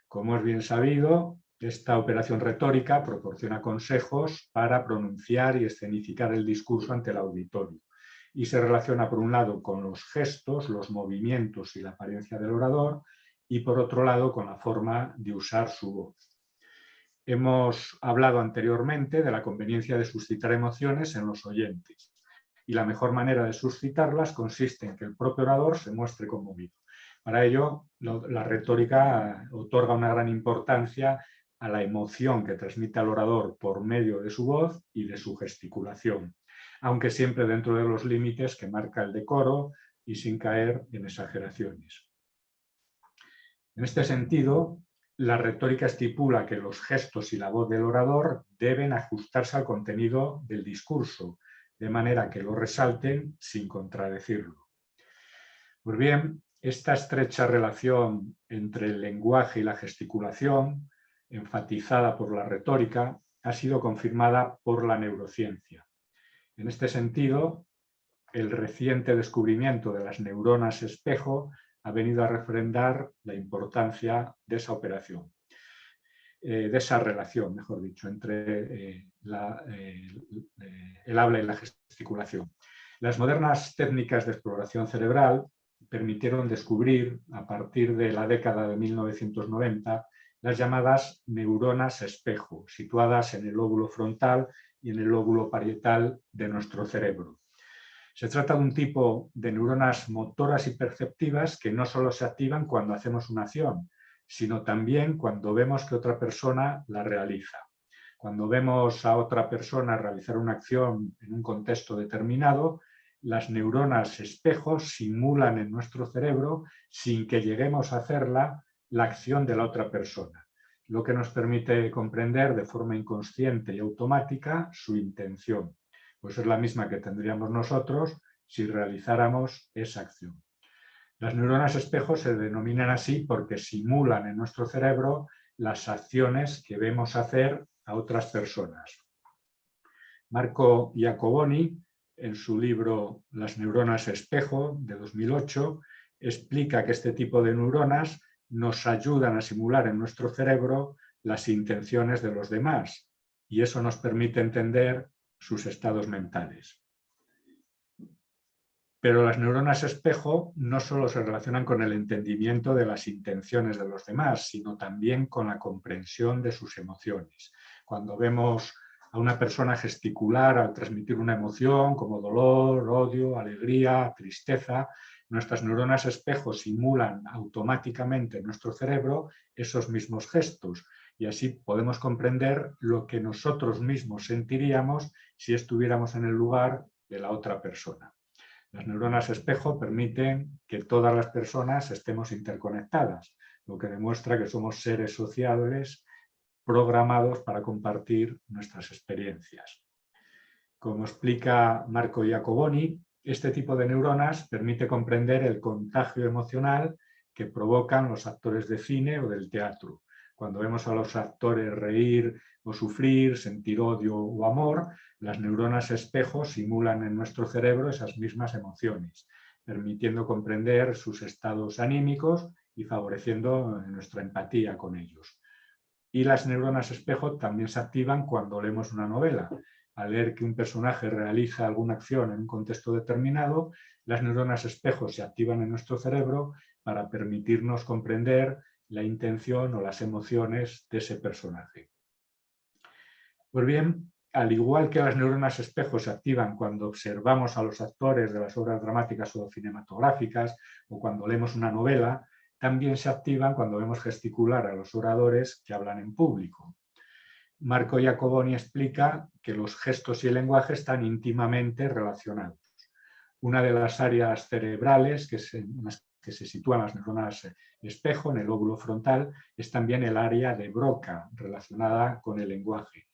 Como es bien sabido, esta operación retórica proporciona consejos para pronunciar y escenificar el discurso ante el auditorio y se relaciona por un lado con los gestos, los movimientos y la apariencia del orador y por otro lado con la forma de usar su voz. Hemos hablado anteriormente de la conveniencia de suscitar emociones en los oyentes y la mejor manera de suscitarlas consiste en que el propio orador se muestre conmovido. Para ello, la retórica otorga una gran importancia a la emoción que transmite al orador por medio de su voz y de su gesticulación, aunque siempre dentro de los límites que marca el decoro y sin caer en exageraciones. En este sentido, la retórica estipula que los gestos y la voz del orador deben ajustarse al contenido del discurso, de manera que lo resalten sin contradecirlo. Pues bien, esta estrecha relación entre el lenguaje y la gesticulación, enfatizada por la retórica, ha sido confirmada por la neurociencia. En este sentido, el reciente descubrimiento de las neuronas espejo ha venido a refrendar la importancia de esa operación, de esa relación, mejor dicho, entre el habla y la gesticulación. Las modernas técnicas de exploración cerebral permitieron descubrir, a partir de la década de 1990, las llamadas neuronas espejo, situadas en el lóbulo frontal y en el lóbulo parietal de nuestro cerebro. Se trata de un tipo de neuronas motoras y perceptivas que no solo se activan cuando hacemos una acción, sino también cuando vemos que otra persona la realiza. Cuando vemos a otra persona realizar una acción en un contexto determinado, las neuronas espejos simulan en nuestro cerebro, sin que lleguemos a hacerla, la acción de la otra persona, lo que nos permite comprender de forma inconsciente y automática su intención. Pues es la misma que tendríamos nosotros si realizáramos esa acción. Las neuronas espejo se denominan así porque simulan en nuestro cerebro las acciones que vemos hacer a otras personas. Marco Iacoboni, en su libro Las neuronas espejo, de 2008, explica que este tipo de neuronas nos ayudan a simular en nuestro cerebro las intenciones de los demás y eso nos permite entender sus estados mentales. Pero las neuronas espejo no solo se relacionan con el entendimiento de las intenciones de los demás, sino también con la comprensión de sus emociones. Cuando vemos a una persona gesticular al transmitir una emoción como dolor, odio, alegría, tristeza, nuestras neuronas espejo simulan automáticamente en nuestro cerebro esos mismos gestos y así podemos comprender lo que nosotros mismos sentiríamos si estuviéramos en el lugar de la otra persona. Las neuronas espejo permiten que todas las personas estemos interconectadas, lo que demuestra que somos seres sociables programados para compartir nuestras experiencias. Como explica Marco Iacoboni, este tipo de neuronas permite comprender el contagio emocional que provocan los actores de cine o del teatro. Cuando vemos a los actores reír o sufrir, sentir odio o amor, las neuronas espejo simulan en nuestro cerebro esas mismas emociones, permitiendo comprender sus estados anímicos y favoreciendo nuestra empatía con ellos. Y las neuronas espejo también se activan cuando leemos una novela. Al leer que un personaje realiza alguna acción en un contexto determinado, las neuronas espejo se activan en nuestro cerebro para permitirnos comprender la intención o las emociones de ese personaje. Pues bien, al igual que las neuronas espejo se activan cuando observamos a los actores de las obras dramáticas o cinematográficas o cuando leemos una novela, también se activan cuando vemos gesticular a los oradores que hablan en público. Marco Iacoboni explica que los gestos y el lenguaje están íntimamente relacionados. Una de las áreas cerebrales que se sitúan las neuronas espejo en el lóbulo frontal es también el área de Broca, relacionada con el lenguaje.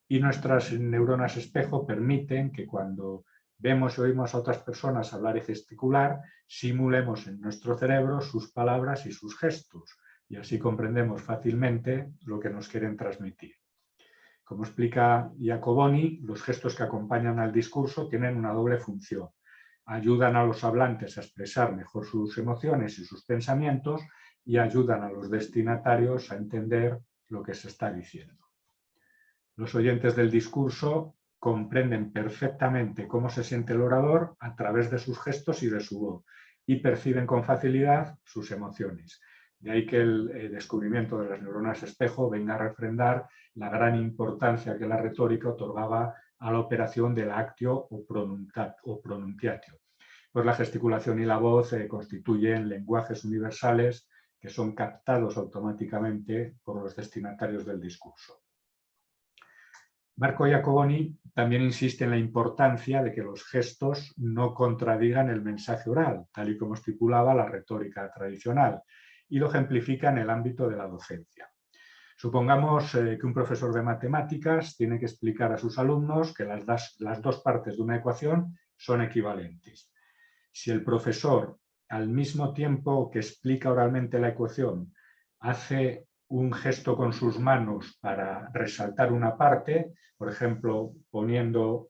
Y nuestras neuronas espejo permiten que cuando vemos y oímos a otras personas hablar y gesticular, simulemos en nuestro cerebro sus palabras y sus gestos, y así comprendemos fácilmente lo que nos quieren transmitir. Como explica Iacoboni, los gestos que acompañan al discurso tienen una doble función. Ayudan a los hablantes a expresar mejor sus emociones y sus pensamientos y ayudan a los destinatarios a entender lo que se está diciendo. Los oyentes del discurso comprenden perfectamente cómo se siente el orador a través de sus gestos y de su voz y perciben con facilidad sus emociones. De ahí que el descubrimiento de las neuronas espejo venga a refrendar la gran importancia que la retórica otorgaba a la operación del actio o pronunciatio. Pues la gesticulación y la voz constituyen lenguajes universales que son captados automáticamente por los destinatarios del discurso. Marco Iacoboni también insiste en la importancia de que los gestos no contradigan el mensaje oral, tal y como estipulaba la retórica tradicional, y lo ejemplifica en el ámbito de la docencia. Supongamos que un profesor de matemáticas tiene que explicar a sus alumnos que las dos partes de una ecuación son equivalentes. Si el profesor, al mismo tiempo que explica oralmente la ecuación, hace un gesto con sus manos para resaltar una parte, por ejemplo, poniendo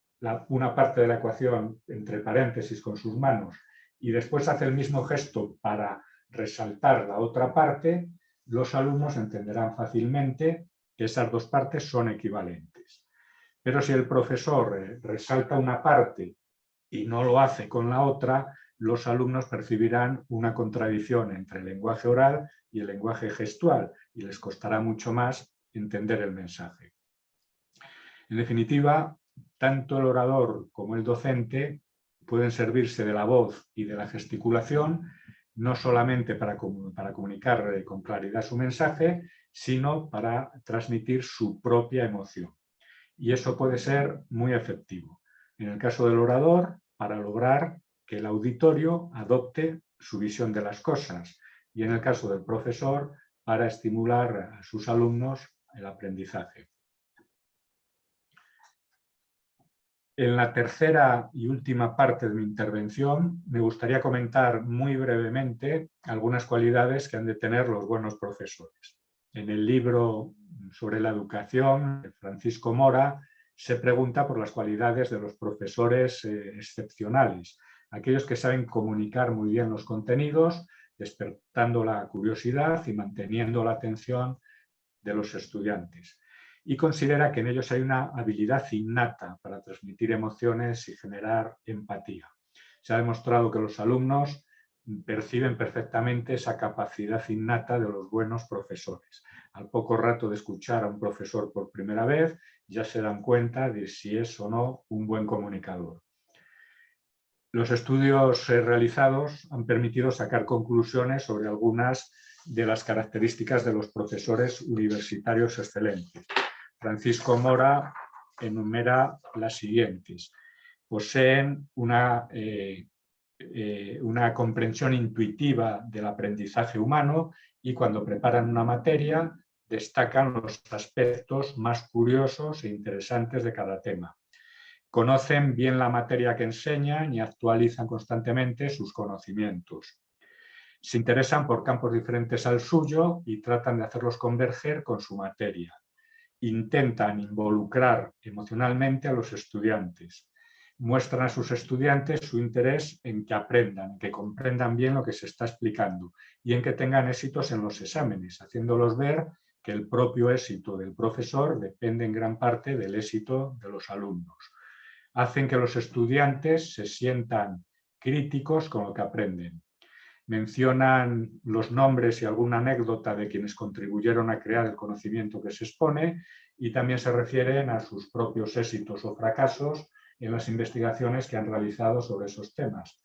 una parte de la ecuación entre paréntesis con sus manos, y después hace el mismo gesto para resaltar la otra parte, los alumnos entenderán fácilmente que esas dos partes son equivalentes. Pero si el profesor resalta una parte y no lo hace con la otra, los alumnos percibirán una contradicción entre el lenguaje oral y el lenguaje gestual y les costará mucho más entender el mensaje. En definitiva, tanto el orador como el docente pueden servirse de la voz y de la gesticulación no solamente para comunicar con claridad su mensaje, sino para transmitir su propia emoción. Y eso puede ser muy efectivo. En el caso del orador, para lograr que el auditorio adopte su visión de las cosas, y en el caso del profesor, para estimular a sus alumnos el aprendizaje. En la tercera y última parte de mi intervención me gustaría comentar muy brevemente algunas cualidades que han de tener los buenos profesores. En el libro sobre la educación de Francisco Mora se pregunta por las cualidades de los profesores excepcionales, aquellos que saben comunicar muy bien los contenidos, despertando la curiosidad y manteniendo la atención de los estudiantes. Y considera que en ellos hay una habilidad innata para transmitir emociones y generar empatía. Se ha demostrado que los alumnos perciben perfectamente esa capacidad innata de los buenos profesores. Al poco rato de escuchar a un profesor por primera vez, ya se dan cuenta de si es o no un buen comunicador. Los estudios realizados han permitido sacar conclusiones sobre algunas de las características de los profesores universitarios excelentes. Francisco Mora enumera las siguientes. Poseen una comprensión intuitiva del aprendizaje humano y cuando preparan una materia destacan los aspectos más curiosos e interesantes de cada tema. Conocen bien la materia que enseñan y actualizan constantemente sus conocimientos. Se interesan por campos diferentes al suyo y tratan de hacerlos converger con su materia. Intentan involucrar emocionalmente a los estudiantes. Muestran a sus estudiantes su interés en que aprendan, que comprendan bien lo que se está explicando y en que tengan éxitos en los exámenes, haciéndolos ver que el propio éxito del profesor depende en gran parte del éxito de los alumnos. Hacen que los estudiantes se sientan críticos con lo que aprenden. Mencionan los nombres y alguna anécdota de quienes contribuyeron a crear el conocimiento que se expone y también se refieren a sus propios éxitos o fracasos en las investigaciones que han realizado sobre esos temas.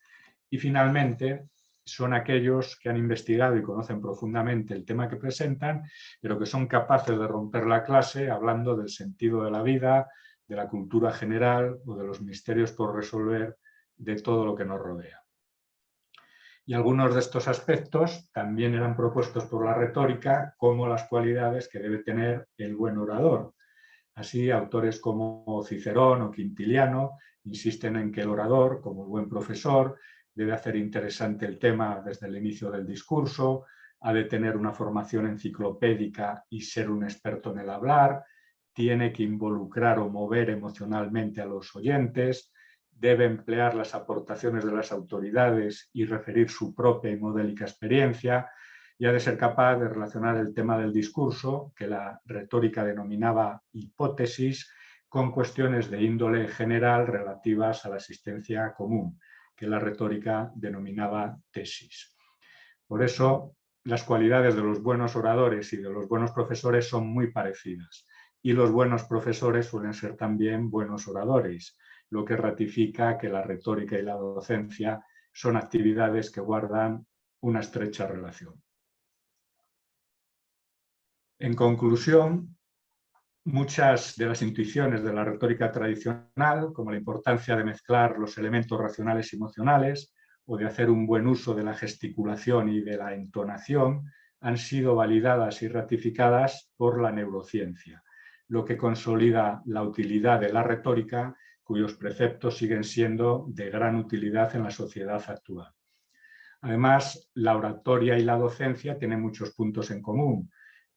Y finalmente, son aquellos que han investigado y conocen profundamente el tema que presentan, pero que son capaces de romper la clase hablando del sentido de la vida, de la cultura general o de los misterios por resolver de todo lo que nos rodea. Y algunos de estos aspectos también eran propuestos por la retórica como las cualidades que debe tener el buen orador. Así, autores como Cicerón o Quintiliano insisten en que el orador, como buen profesor, debe hacer interesante el tema desde el inicio del discurso, ha de tener una formación enciclopédica y ser un experto en el hablar, tiene que involucrar o mover emocionalmente a los oyentes, debe emplear las aportaciones de las autoridades y referir su propia y modélica experiencia, y ha de ser capaz de relacionar el tema del discurso, que la retórica denominaba hipótesis, con cuestiones de índole general relativas a la existencia común, que la retórica denominaba tesis. Por eso, las cualidades de los buenos oradores y de los buenos profesores son muy parecidas. Y los buenos profesores suelen ser también buenos oradores, lo que ratifica que la retórica y la docencia son actividades que guardan una estrecha relación. En conclusión, muchas de las intuiciones de la retórica tradicional, como la importancia de mezclar los elementos racionales y emocionales, o de hacer un buen uso de la gesticulación y de la entonación, han sido validadas y ratificadas por la neurociencia, lo que consolida la utilidad de la retórica, cuyos preceptos siguen siendo de gran utilidad en la sociedad actual. Además, la oratoria y la docencia tienen muchos puntos en común,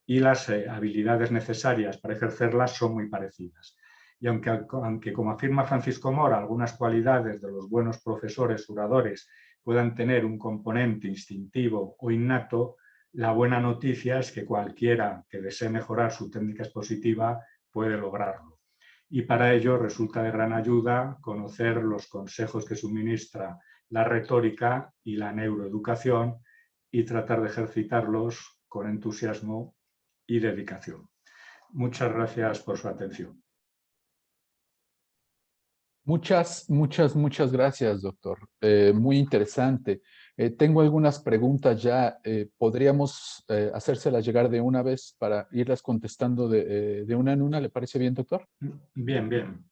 y las habilidades necesarias para ejercerlas son muy parecidas. Y aunque, como afirma Francisco Mora, algunas cualidades de los buenos profesores oradores puedan tener un componente instintivo o innato, la buena noticia es que cualquiera que desee mejorar su técnica expositiva puede lograrlo. Y para ello resulta de gran ayuda conocer los consejos que suministra la retórica y la neuroeducación y tratar de ejercitarlos con entusiasmo y dedicación. Muchas gracias por su atención. Muchas gracias, doctor. Muy interesante. Tengo algunas preguntas ya. ¿Podríamos hacérselas llegar de una vez para irlas contestando de una en una? ¿Le parece bien, doctor? Bien, bien.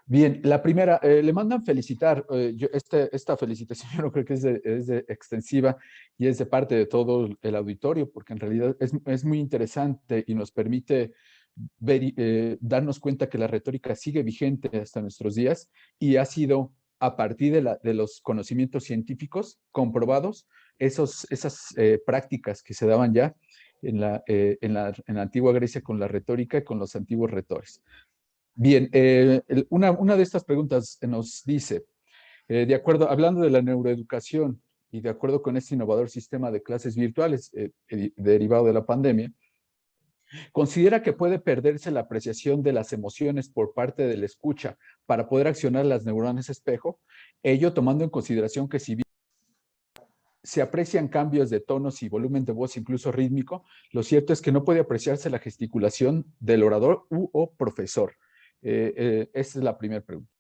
Bien, la primera, le mandan felicitar. Esta felicitación yo no creo que es de extensiva y es de parte de todo el auditorio, porque en realidad es muy interesante y nos permite darnos cuenta que la retórica sigue vigente hasta nuestros días y ha sido a partir de los conocimientos científicos comprobados, esas prácticas que se daban ya en la antigua Grecia con la retórica y con los antiguos retores. Bien, una de estas preguntas nos dice, hablando de la neuroeducación y de acuerdo con este innovador sistema de clases virtuales derivado de la pandemia, ¿considera que puede perderse la apreciación de las emociones por parte del escucha para poder accionar las neuronas espejo? Ello tomando en consideración que si bien se aprecian cambios de tonos y volumen de voz, incluso rítmico, lo cierto es que no puede apreciarse la gesticulación del orador o profesor. Esa es la primera pregunta.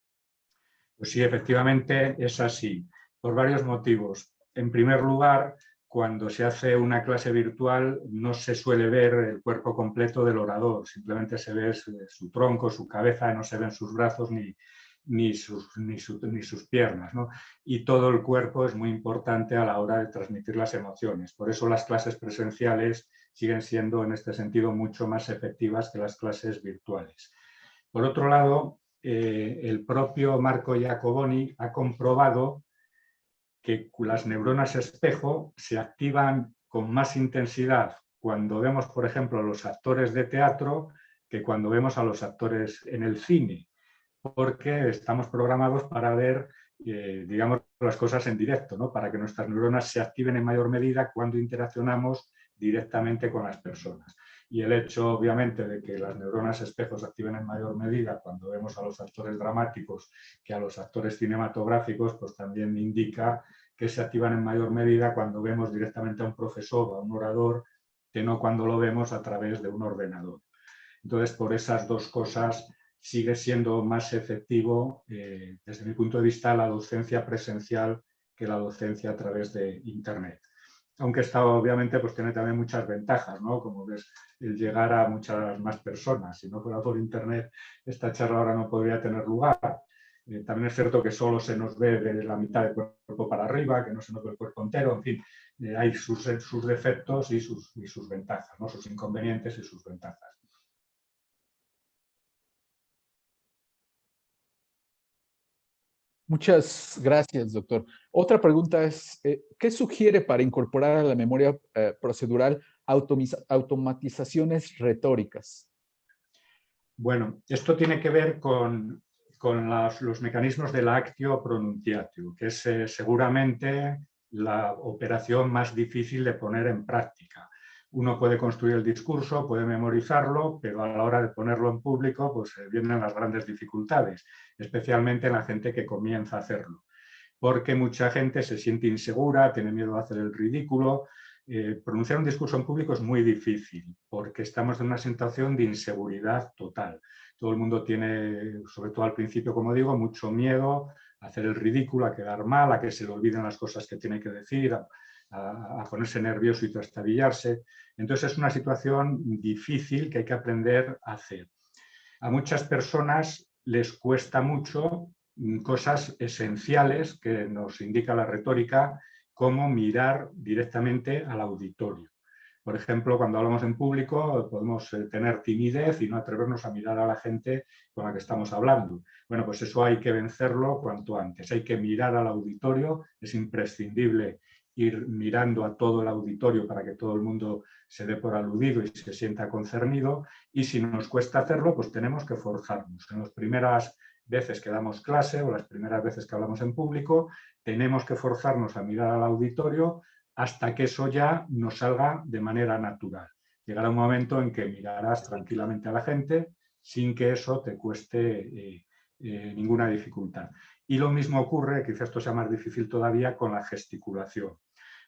Pues sí, efectivamente es así, por varios motivos. En primer lugar, cuando se hace una clase virtual no se suele ver el cuerpo completo del orador, simplemente se ve su tronco, su cabeza, no se ven sus brazos ni sus piernas, ¿no? Y todo el cuerpo es muy importante a la hora de transmitir las emociones. Por eso las clases presenciales siguen siendo en este sentido mucho más efectivas que las clases virtuales. Por otro lado, el propio Marco Iacoboni ha comprobado que las neuronas espejo se activan con más intensidad cuando vemos, por ejemplo, a los actores de teatro que cuando vemos a los actores en el cine, porque estamos programados para ver, digamos, las cosas en directo, ¿no? Para que nuestras neuronas se activen en mayor medida cuando interaccionamos directamente con las personas. Y el hecho, obviamente, de que las neuronas espejos se activen en mayor medida cuando vemos a los actores dramáticos que a los actores cinematográficos, pues también indica que se activan en mayor medida cuando vemos directamente a un profesor o a un orador que no cuando lo vemos a través de un ordenador. Entonces, por esas dos cosas sigue siendo más efectivo, desde mi punto de vista, la docencia presencial que la docencia a través de Internet. Aunque esta obviamente pues tiene también muchas ventajas, ¿no? Como ves, el llegar a muchas más personas. Si no fuera por Internet, esta charla ahora no podría tener lugar. También es cierto que solo se nos ve de la mitad del cuerpo para arriba, que no se nos ve el cuerpo entero, en fin, hay sus defectos y sus ventajas, ¿no? Sus inconvenientes y sus ventajas. Muchas gracias, doctor. Otra pregunta es, ¿qué sugiere para incorporar a la memoria procedural automatizaciones retóricas? Bueno, esto tiene que ver con los mecanismos de la actio pronunciatio, que es seguramente la operación más difícil de poner en práctica. Uno puede construir el discurso, puede memorizarlo, pero a la hora de ponerlo en público, pues vienen las grandes dificultades, especialmente en la gente que comienza a hacerlo, porque mucha gente se siente insegura, tiene miedo de hacer el ridículo. Pronunciar un discurso en público es muy difícil, porque estamos en una situación de inseguridad total. Todo el mundo tiene, sobre todo al principio, como digo, mucho miedo a hacer el ridículo, a quedar mal, a que se le olviden las cosas que tiene que decir, a ponerse nervioso y trastabillarse. Entonces es una situación difícil que hay que aprender a hacer. A muchas personas les cuesta mucho cosas esenciales que nos indica la retórica, como mirar directamente al auditorio. Por ejemplo, cuando hablamos en público podemos tener timidez y no atrevernos a mirar a la gente con la que estamos hablando. Bueno, pues eso hay que vencerlo cuanto antes. Hay que mirar al auditorio, es imprescindible ir mirando a todo el auditorio para que todo el mundo se dé por aludido y se sienta concernido, y si nos cuesta hacerlo, pues tenemos que forjarnos. En las primeras veces que damos clase o las primeras veces que hablamos en público, tenemos que forzarnos a mirar al auditorio hasta que eso ya nos salga de manera natural. Llegará un momento en que mirarás tranquilamente a la gente sin que eso te cueste ninguna dificultad. Y lo mismo ocurre, quizás esto sea más difícil todavía, con la gesticulación.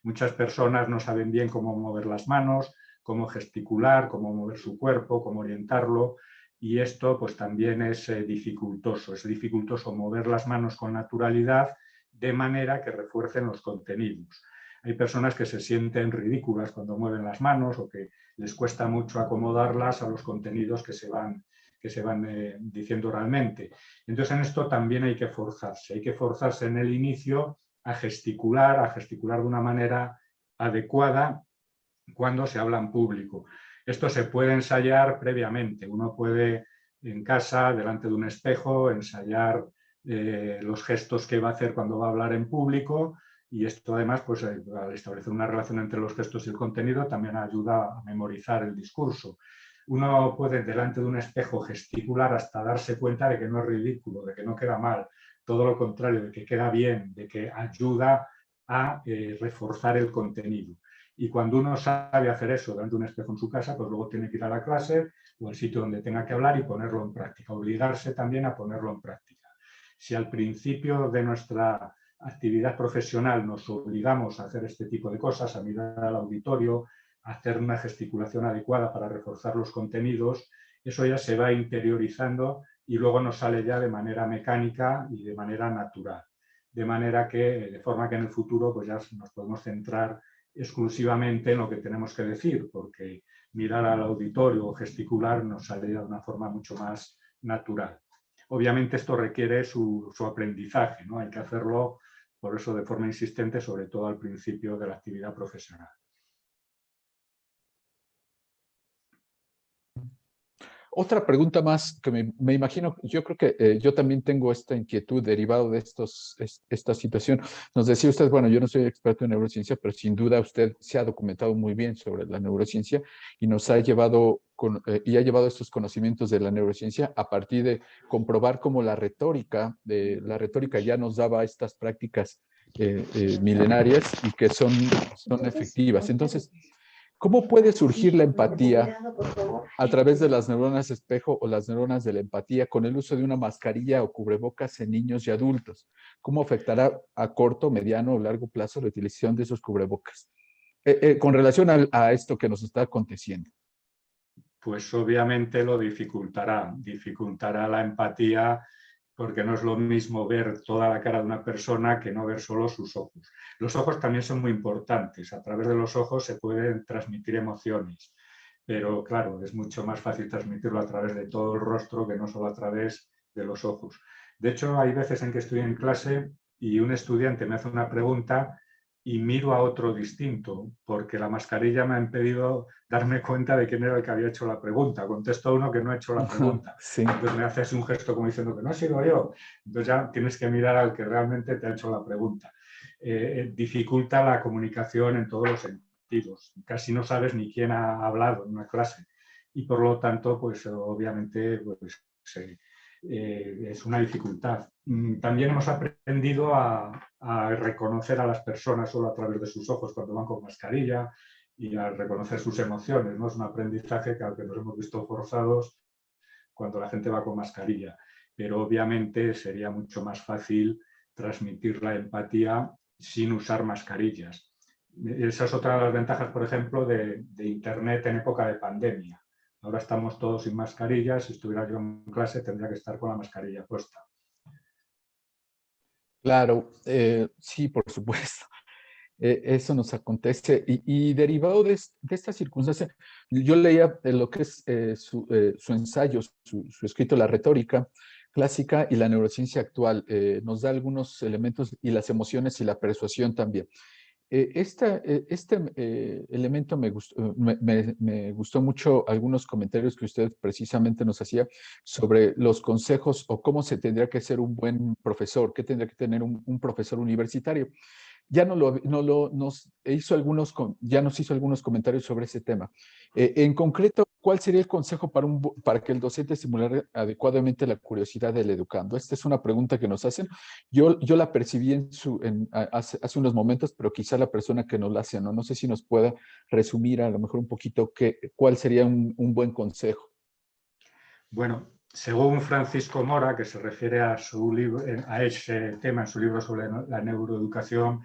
Muchas personas no saben bien cómo mover las manos, cómo gesticular, cómo mover su cuerpo, cómo orientarlo, y esto pues también es dificultoso mover las manos con naturalidad de manera que refuercen los contenidos. Hay personas que se sienten ridículas cuando mueven las manos o que les cuesta mucho acomodarlas a los contenidos que se van diciendo oralmente. Entonces en esto también hay que forzarse en el inicio a gesticular de una manera adecuada cuando se habla en público. Esto se puede ensayar previamente. Uno puede en casa, delante de un espejo, ensayar los gestos que va a hacer cuando va a hablar en público, y esto además, pues, al establecer una relación entre los gestos y el contenido, también ayuda a memorizar el discurso. Uno puede delante de un espejo gesticular hasta darse cuenta de que no es ridículo, de que no queda mal, todo lo contrario, de que queda bien, de que ayuda a reforzar el contenido. Y cuando uno sabe hacer eso delante de un espejo en su casa, pues luego tiene que ir a la clase o al sitio donde tenga que hablar y ponerlo en práctica, obligarse también a ponerlo en práctica. Si al principio de nuestra actividad profesional nos obligamos a hacer este tipo de cosas, a mirar al auditorio, a hacer una gesticulación adecuada para reforzar los contenidos, eso ya se va interiorizando y luego nos sale ya de manera mecánica y de manera natural. De forma que en el futuro pues ya nos podemos centrar exclusivamente en lo que tenemos que decir, porque mirar al auditorio o gesticular nos sale de una forma mucho más natural. Obviamente esto requiere su aprendizaje, ¿no? Hay que hacerlo, por eso, de forma insistente, sobre todo al principio de la actividad profesional. Otra pregunta más que me imagino, yo creo que yo también tengo esta inquietud derivado de esta situación. Nos decía usted, bueno, yo no soy experto en neurociencia, pero sin duda usted se ha documentado muy bien sobre la neurociencia y nos ha llevado y ha llevado estos conocimientos de la neurociencia a partir de comprobar cómo la retórica ya nos daba estas prácticas milenarias y que son efectivas. Entonces, ¿cómo puede surgir la empatía a través de las neuronas espejo o las neuronas de la empatía con el uso de una mascarilla o cubrebocas en niños y adultos? ¿Cómo afectará a corto, mediano o largo plazo la utilización de esos cubrebocas? Con relación a esto que nos está aconteciendo. Pues obviamente lo dificultará la empatía, porque no es lo mismo ver toda la cara de una persona que no ver solo sus ojos. Los ojos también son muy importantes, a través de los ojos se pueden transmitir emociones, pero claro, es mucho más fácil transmitirlo a través de todo el rostro que no solo a través de los ojos. De hecho, hay veces en que estoy en clase y un estudiante me hace una pregunta y miro a otro distinto, porque la mascarilla me ha impedido darme cuenta de quién era el que había hecho la pregunta. Contesto a uno que no ha hecho la pregunta. Sí, Entonces me hace así un gesto como diciendo que no he sido yo. Entonces ya tienes que mirar al que realmente te ha hecho la pregunta. Dificulta la comunicación en todos los sentidos. Casi no sabes ni quién ha hablado en una clase. Y por lo tanto, pues obviamente pues, es una dificultad. También hemos aprendido a reconocer a las personas solo a través de sus ojos cuando van con mascarilla y a reconocer sus emociones, ¿no? Es un aprendizaje que al que nos hemos visto forzados cuando la gente va con mascarilla. Pero obviamente sería mucho más fácil transmitir la empatía sin usar mascarillas. Esa es otra de las ventajas, por ejemplo, de Internet en época de pandemia. Ahora estamos todos sin mascarillas. Si estuviera yo en clase, tendría que estar con la mascarilla puesta. claro, sí, por supuesto. Eso nos acontece. Y derivado de esta circunstancia, yo leía lo que es su ensayo, su escrito, La retórica clásica y la neurociencia actual. Nos da algunos elementos y las emociones y la persuasión también. Este elemento me gustó mucho algunos comentarios que usted precisamente nos hacía sobre los consejos o cómo se tendría que ser un buen profesor, qué tendría que tener un profesor universitario. Ya ya nos hizo algunos comentarios sobre ese tema. En concreto, ¿cuál sería el consejo para que el docente estimulara adecuadamente la curiosidad del educando? Esta es una pregunta que nos hacen. Yo la percibí hace unos momentos, pero quizá la persona que nos la hace, ¿no? No sé si nos pueda resumir a lo mejor un poquito cuál sería un buen consejo. Bueno, según Francisco Mora, que se refiere a ese tema en su libro sobre la neuroeducación,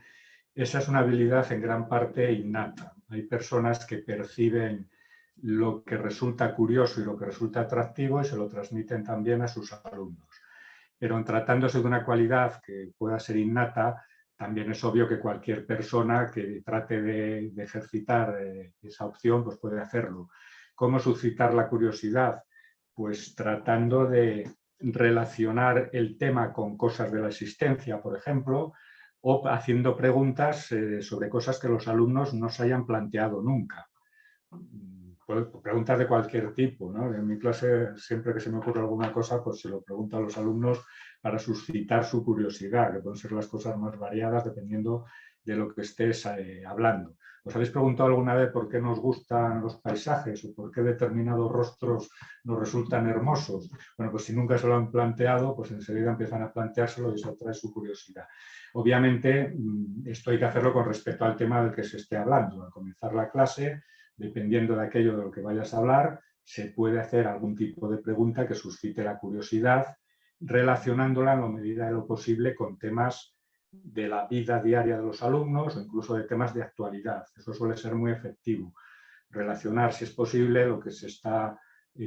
esa es una habilidad en gran parte innata. Hay personas que perciben lo que resulta curioso y lo que resulta atractivo y se lo transmiten también a sus alumnos. Pero en tratándose de una cualidad que pueda ser innata, también es obvio que cualquier persona que trate de ejercitar esa opción pues puede hacerlo. ¿Cómo suscitar la curiosidad? Pues tratando de relacionar el tema con cosas de la existencia, por ejemplo, o haciendo preguntas sobre cosas que los alumnos no se hayan planteado nunca. Preguntas de cualquier tipo, ¿no? En mi clase, siempre que se me ocurre alguna cosa, pues se lo pregunto a los alumnos para suscitar su curiosidad, que pueden ser las cosas más variadas dependiendo de lo que estés hablando. ¿Os habéis preguntado alguna vez por qué nos gustan los paisajes o por qué determinados rostros nos resultan hermosos? Bueno, pues si nunca se lo han planteado, pues enseguida empiezan a planteárselo y eso atrae su curiosidad. Obviamente, esto hay que hacerlo con respecto al tema del que se esté hablando. Al comenzar la clase, dependiendo de aquello de lo que vayas a hablar, se puede hacer algún tipo de pregunta que suscite la curiosidad, relacionándola en la medida de lo posible con temas de la vida diaria de los alumnos o incluso de temas de actualidad. Eso suele ser muy efectivo. Relacionar, si es posible, lo que se está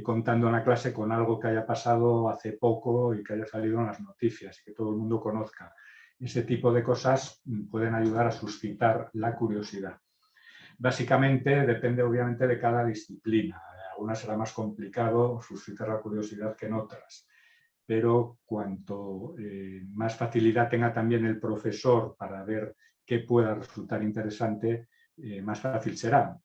contando en la clase con algo que haya pasado hace poco y que haya salido en las noticias y que todo el mundo conozca. Ese tipo de cosas pueden ayudar a suscitar la curiosidad. Básicamente depende obviamente de cada disciplina. En algunas será más complicado suscitar la curiosidad que en otras, pero cuanto más facilidad tenga también el profesor para ver qué pueda resultar interesante, más fácil será.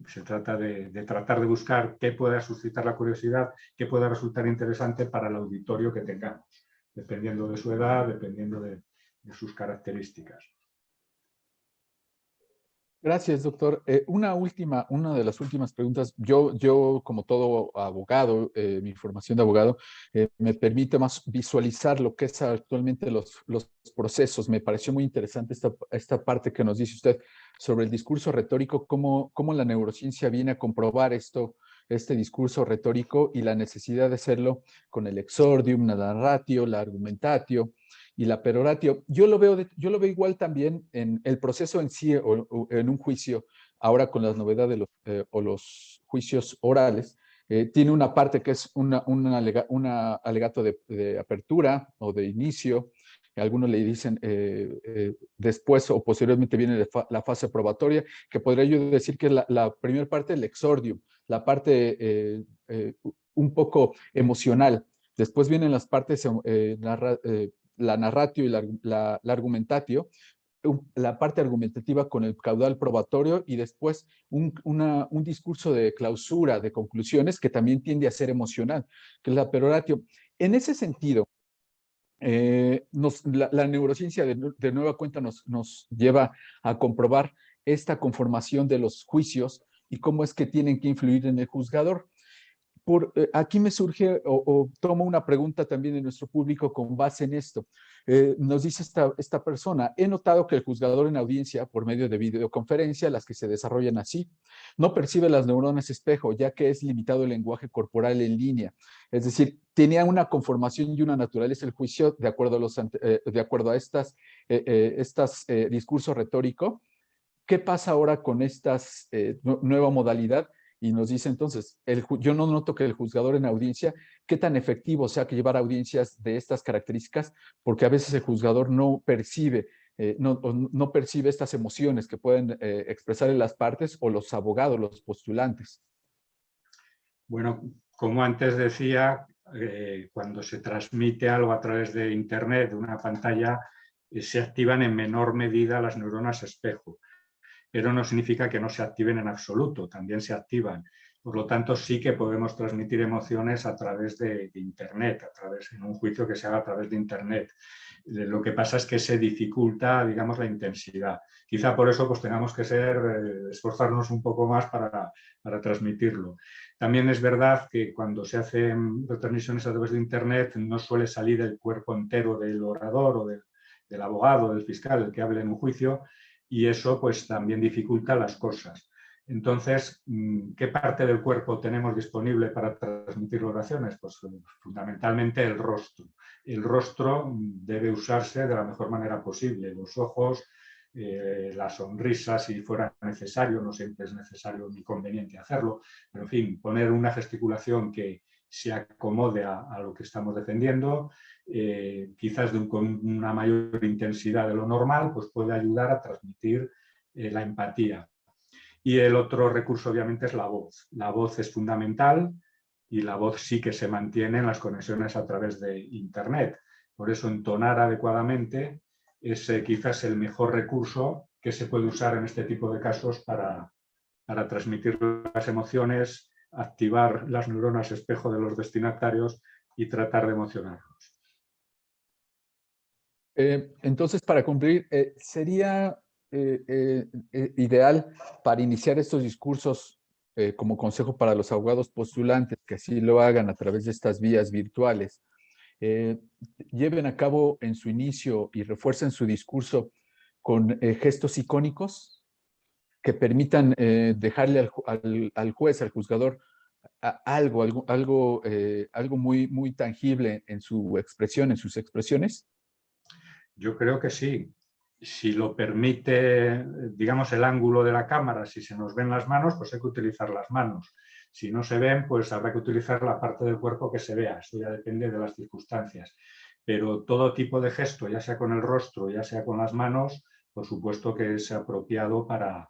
Se trata de tratar de buscar qué pueda suscitar la curiosidad, qué pueda resultar interesante para el auditorio que tengamos, dependiendo de su edad, dependiendo de sus características. Gracias, doctor. Una de las últimas preguntas. Yo como todo abogado, mi formación de abogado, me permite más visualizar lo que es actualmente los procesos. Me pareció muy interesante esta parte que nos dice usted sobre el discurso retórico, cómo la neurociencia viene a comprobar este discurso retórico y la necesidad de hacerlo con el exordium, la narratio, la argumentatio y la peroratio. Yo lo veo igual también en el proceso en sí o en un juicio, ahora con las novedades o los juicios orales. Tiene una parte que es un alegato de apertura o de inicio. Algunos le dicen después o posteriormente viene la fase probatoria, que podría yo decir que es la primera parte del exordium, la parte un poco emocional. Después vienen las partes la narratio y la argumentatio, la parte argumentativa con el caudal probatorio y después un discurso de clausura, de conclusiones, que también tiende a ser emocional, que es la peroratio. En ese sentido, la neurociencia de nueva cuenta nos lleva a comprobar esta conformación de los juicios y cómo es que tienen que influir en el juzgador. Aquí me surge o tomo una pregunta también de nuestro público con base en esto. Nos dice esta persona, he notado que el juzgador en audiencia, por medio de videoconferencia, las que se desarrollan así, no percibe las neuronas espejo, ya que es limitado el lenguaje corporal en línea. Es decir, tenía una conformación y una naturaleza el juicio de acuerdo a estas discurso retórico. ¿Qué pasa ahora con esta nueva modalidad? Y nos dice entonces, yo no noto que el juzgador en audiencia, qué tan efectivo sea que llevar audiencias de estas características, porque a veces el juzgador no percibe, no percibe estas emociones que pueden expresar en las partes o los abogados, los postulantes. Bueno, como antes decía, cuando se transmite algo a través de Internet, de una pantalla, se activan en menor medida las neuronas espejo, pero no significa que no se activen en absoluto, también se activan. Por lo tanto, sí que podemos transmitir emociones a través de Internet, en un juicio que se haga a través de Internet. Lo que pasa es que se dificulta, digamos, la intensidad. Quizá por eso pues, tengamos que esforzarnos un poco más para transmitirlo. También es verdad que cuando se hacen retransmisiones a través de Internet no suele salir el cuerpo entero del orador o del abogado, del fiscal, el que hable en un juicio, y eso pues también dificulta las cosas. Entonces, ¿qué parte del cuerpo tenemos disponible para transmitir oraciones? Pues fundamentalmente el rostro. El rostro debe usarse de la mejor manera posible. Los ojos, la sonrisa, si fuera necesario, no siempre es necesario ni conveniente hacerlo, pero en fin, poner una gesticulación que se acomode a lo que estamos defendiendo, quizás con una mayor intensidad de lo normal, pues puede ayudar a transmitir la empatía. Y el otro recurso, obviamente, es la voz. La voz es fundamental y la voz sí que se mantiene en las conexiones a través de Internet. Por eso, entonar adecuadamente es quizás el mejor recurso que se puede usar en este tipo de casos para transmitir las emociones, activar las neuronas espejo de los destinatarios y tratar de emocionarlos. Entonces, para cumplir, sería ideal para iniciar estos discursos como consejo para los abogados postulantes, que así lo hagan a través de estas vías virtuales, lleven a cabo en su inicio y refuercen su discurso con gestos icónicos que permitan dejarle al juez, al juzgador, algo muy, muy tangible en su expresión, en sus expresiones. Yo creo que sí. Si lo permite, digamos, el ángulo de la cámara, si se nos ven las manos, pues hay que utilizar las manos. Si no se ven, pues habrá que utilizar la parte del cuerpo que se vea. Eso ya depende de las circunstancias. Pero todo tipo de gesto, ya sea con el rostro, ya sea con las manos, por supuesto que es apropiado para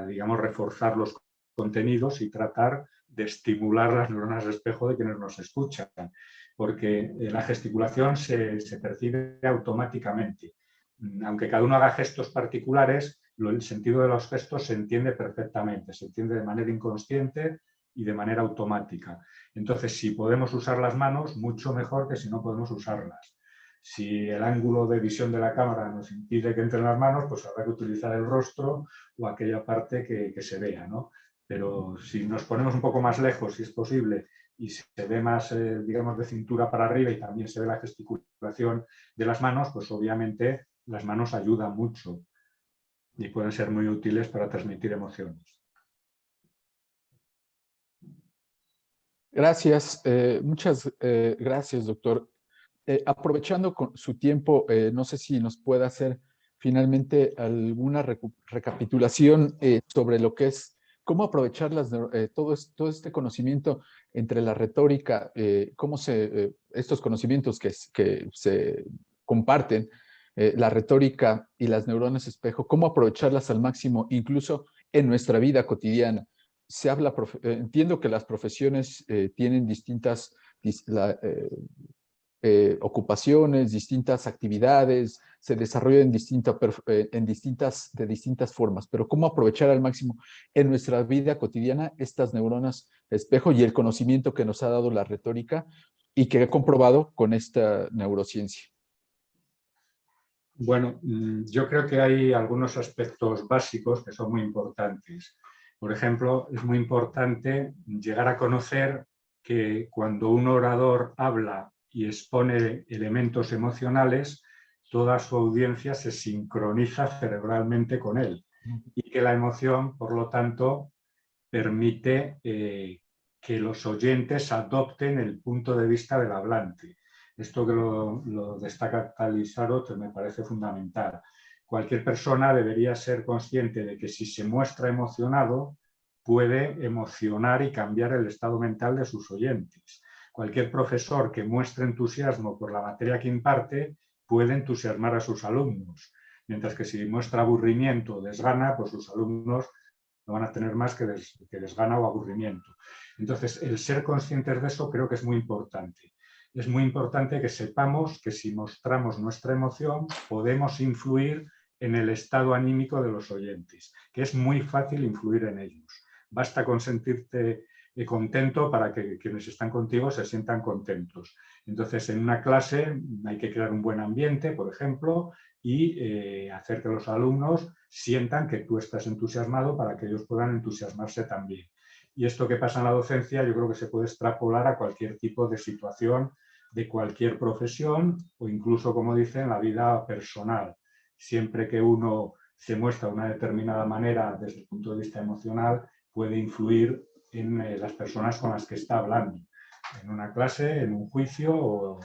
digamos, reforzar los contenidos y tratar de estimular las neuronas de espejo de quienes nos escuchan, porque la gesticulación se percibe automáticamente. Aunque cada uno haga gestos particulares, el sentido de los gestos se entiende perfectamente, se entiende de manera inconsciente y de manera automática. Entonces, si podemos usar las manos, mucho mejor que si no podemos usarlas. Si el ángulo de visión de la cámara nos impide que entren las manos, pues habrá que utilizar el rostro o aquella parte que se vea, ¿no? Pero si nos ponemos un poco más lejos, si es posible, y se ve más, digamos, de cintura para arriba y también se ve la gesticulación de las manos, pues obviamente las manos ayudan mucho y pueden ser muy útiles para transmitir emociones. Gracias, muchas gracias, doctor. Aprovechando con su tiempo, no sé si nos puede hacer finalmente alguna recapitulación sobre lo que es cómo aprovechar todo este conocimiento entre la retórica, cómo estos conocimientos que se comparten, la retórica y las neuronas espejo, cómo aprovecharlas al máximo, incluso en nuestra vida cotidiana. Entiendo que las profesiones tienen distintas ocupaciones, distintas actividades, se desarrolla de distintas formas, pero cómo aprovechar al máximo en nuestra vida cotidiana estas neuronas espejo y el conocimiento que nos ha dado la retórica y que he comprobado con esta neurociencia. Bueno, yo creo que hay algunos aspectos básicos que son muy importantes. Por ejemplo, es muy importante llegar a conocer que cuando un orador habla y expone elementos emocionales, toda su audiencia se sincroniza cerebralmente con él y que la emoción, por lo tanto, permite que los oyentes adopten el punto de vista del hablante. Esto que lo destaca Talisaro me parece fundamental. Cualquier persona debería ser consciente de que si se muestra emocionado, puede emocionar y cambiar el estado mental de sus oyentes. Cualquier profesor que muestre entusiasmo por la materia que imparte puede entusiasmar a sus alumnos, mientras que si muestra aburrimiento o desgana, pues sus alumnos no van a tener más que desgana o aburrimiento. Entonces, el ser conscientes de eso creo que es muy importante. Es muy importante que sepamos que si mostramos nuestra emoción, podemos influir en el estado anímico de los oyentes, que es muy fácil influir en ellos. Basta con sentirte contento para que quienes están contigo se sientan contentos. Entonces, en una clase hay que crear un buen ambiente, por ejemplo, y hacer que los alumnos sientan que tú estás entusiasmado para que ellos puedan entusiasmarse también. Y esto que pasa en la docencia yo creo que se puede extrapolar a cualquier tipo de situación de cualquier profesión o incluso, como dice, en la vida personal. Siempre que uno se muestra de una determinada manera desde el punto de vista emocional, puede influir en las personas con las que está hablando, en una clase, en un juicio o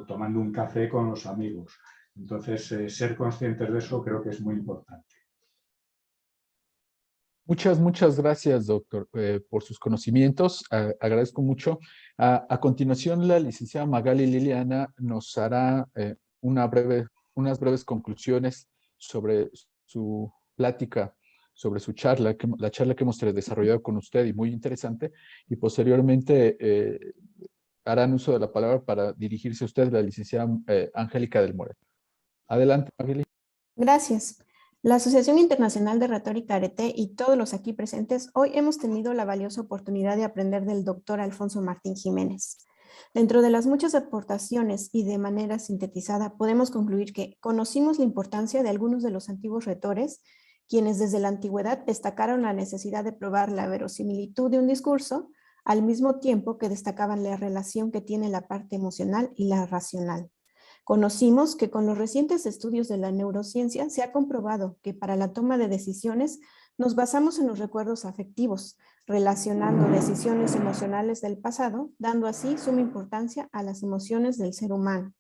tomando un café con los amigos. Entonces, ser conscientes de eso creo que es muy importante. Muchas gracias, doctor, por sus conocimientos. Agradezco mucho. A continuación, la licenciada Magali Liliana nos hará unas breves conclusiones sobre su plática, sobre su charla, la charla que hemos desarrollado con usted y muy interesante. Y posteriormente harán uso de la palabra para dirigirse a usted, la licenciada Angélica del Moral. Adelante, Magali. Gracias. La Asociación Internacional de Retórica Arete y todos los aquí presentes, hoy hemos tenido la valiosa oportunidad de aprender del doctor Alfonso Martín Jiménez. Dentro de las muchas aportaciones y de manera sintetizada, podemos concluir que conocimos la importancia de algunos de los antiguos retores, quienes desde la antigüedad destacaron la necesidad de probar la verosimilitud de un discurso, al mismo tiempo que destacaban la relación que tiene la parte emocional y la racional. Conocimos que con los recientes estudios de la neurociencia se ha comprobado que para la toma de decisiones nos basamos en los recuerdos afectivos, relacionando decisiones emocionales del pasado, dando así suma importancia a las emociones del ser humano.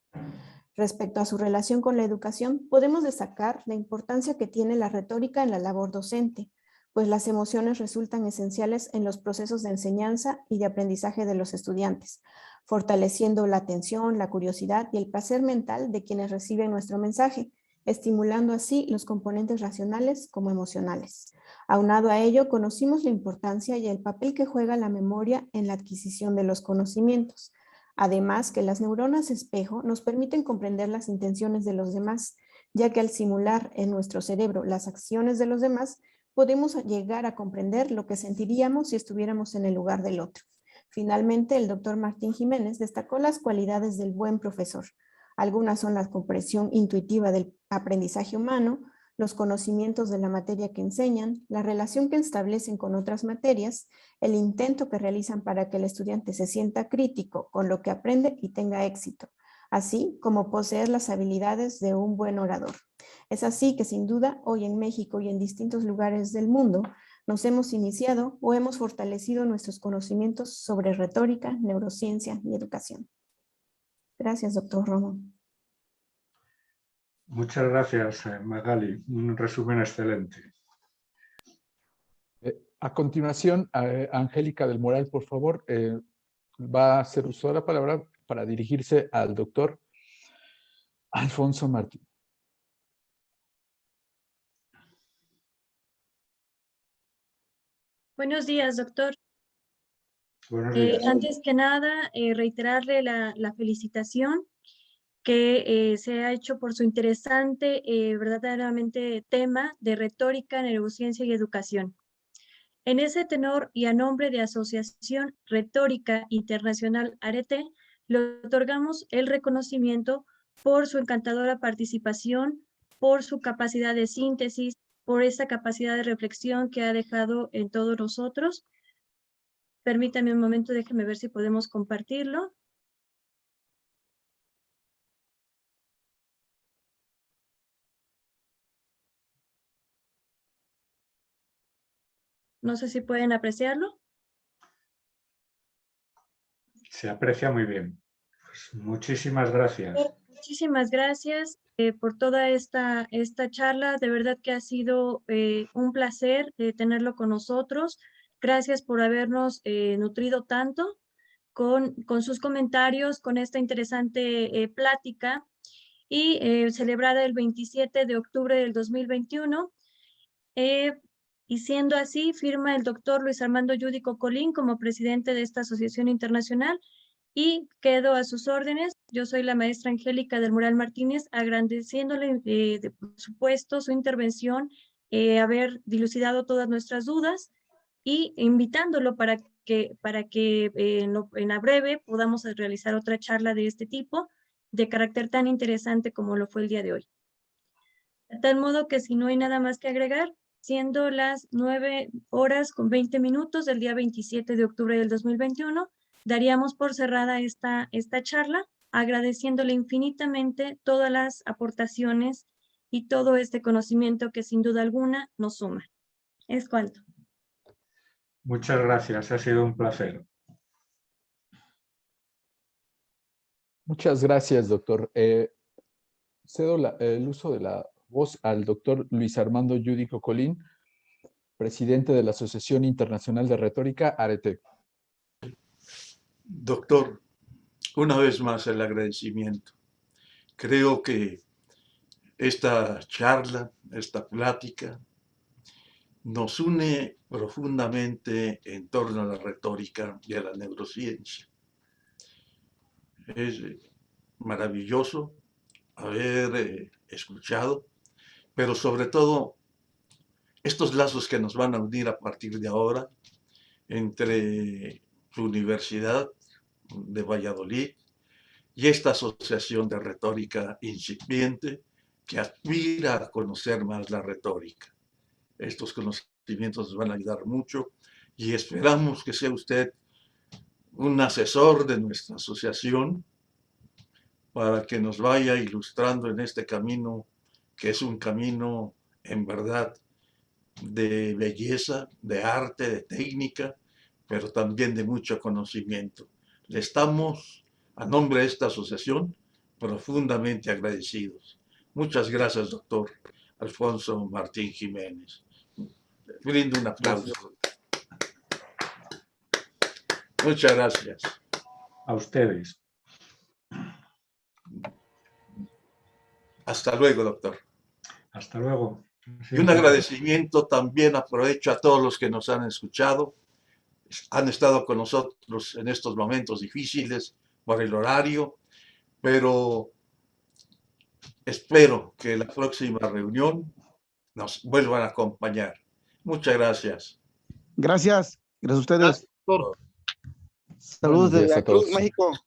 Respecto a su relación con la educación, podemos destacar la importancia que tiene la retórica en la labor docente, pues las emociones resultan esenciales en los procesos de enseñanza y de aprendizaje de los estudiantes, fortaleciendo la atención, la curiosidad y el placer mental de quienes reciben nuestro mensaje, estimulando así los componentes racionales como emocionales. Aunado a ello, conocimos la importancia y el papel que juega la memoria en la adquisición de los conocimientos. Además, que las neuronas espejo nos permiten comprender las intenciones de los demás, ya que al simular en nuestro cerebro las acciones de los demás, podemos llegar a comprender lo que sentiríamos si estuviéramos en el lugar del otro. Finalmente, el doctor Martín Jiménez destacó las cualidades del buen profesor. Algunas son la comprensión intuitiva del aprendizaje humano, los conocimientos de la materia que enseñan, la relación que establecen con otras materias, el intento que realizan para que el estudiante se sienta crítico con lo que aprende y tenga éxito, así como poseer las habilidades de un buen orador. Es así que sin duda hoy en México y en distintos lugares del mundo nos hemos iniciado o hemos fortalecido nuestros conocimientos sobre retórica, neurociencia y educación. Gracias, doctor Romo. Muchas gracias, Magali. Un resumen excelente. A continuación, Angélica del Moral, por favor, va a hacer uso de la palabra para dirigirse al doctor Alfonso Martín. Buenos días, doctor. Buenos días. Antes que nada, reiterarle la felicitación que se ha hecho por su interesante, verdaderamente tema de retórica, neurociencia y educación. En ese tenor y a nombre de Asociación Retórica Internacional Arete, le otorgamos el reconocimiento por su encantadora participación, por su capacidad de síntesis, por esa capacidad de reflexión que ha dejado en todos nosotros. Permítame un momento, déjeme ver si podemos compartirlo. No sé si pueden apreciarlo. Se aprecia muy bien. Pues muchísimas gracias. Muchísimas gracias por toda esta charla. De verdad que ha sido un placer tenerlo con nosotros. Gracias por habernos nutrido tanto con sus comentarios, con esta interesante plática y celebrada el 27 de octubre del 2021. Y siendo así, firma el doctor Luis Armando Yudico Colín como presidente de esta asociación internacional y quedo a sus órdenes. Yo soy la maestra Angélica del Moral Martínez, agradeciéndole, por supuesto, su intervención, haber dilucidado todas nuestras dudas y invitándolo para que en la breve podamos realizar otra charla de este tipo, de carácter tan interesante como lo fue el día de hoy. De tal modo que si no hay nada más que agregar, siendo las 9:20 del día 27 de octubre del 2021, daríamos por cerrada esta charla, agradeciéndole infinitamente todas las aportaciones y todo este conocimiento que sin duda alguna nos suma. Es cuanto. Muchas gracias, ha sido un placer. Muchas gracias, doctor. Cedo el uso de la voz al doctor Luis Armando Yudico Colín, presidente de la Asociación Internacional de Retórica, ARETE. Doctor, una vez más el agradecimiento. Creo que esta charla, esta plática, nos une profundamente en torno a la retórica y a la neurociencia. Es maravilloso haber escuchado, pero sobre todo estos lazos que nos van a unir a partir de ahora entre su universidad de Valladolid y esta asociación de retórica incipiente que aspira a conocer más la retórica. Estos conocimientos nos van a ayudar mucho y esperamos que sea usted un asesor de nuestra asociación para que nos vaya ilustrando en este camino, que es un camino en verdad de belleza, de arte, de técnica, pero también de mucho conocimiento. Le estamos, a nombre de esta asociación, profundamente agradecidos. Muchas gracias, doctor Alfonso Martín Jiménez. Brindo un aplauso. Muchas gracias. A ustedes. Hasta luego, doctor. Hasta luego. Y un agradecimiento también aprovecho a todos los que nos han escuchado, han estado con nosotros en estos momentos difíciles por el horario, pero espero que la próxima reunión nos vuelvan a acompañar. Muchas gracias. Gracias. Gracias a ustedes. Gracias. Saludos Buenos días desde a todos. Veracruz, México.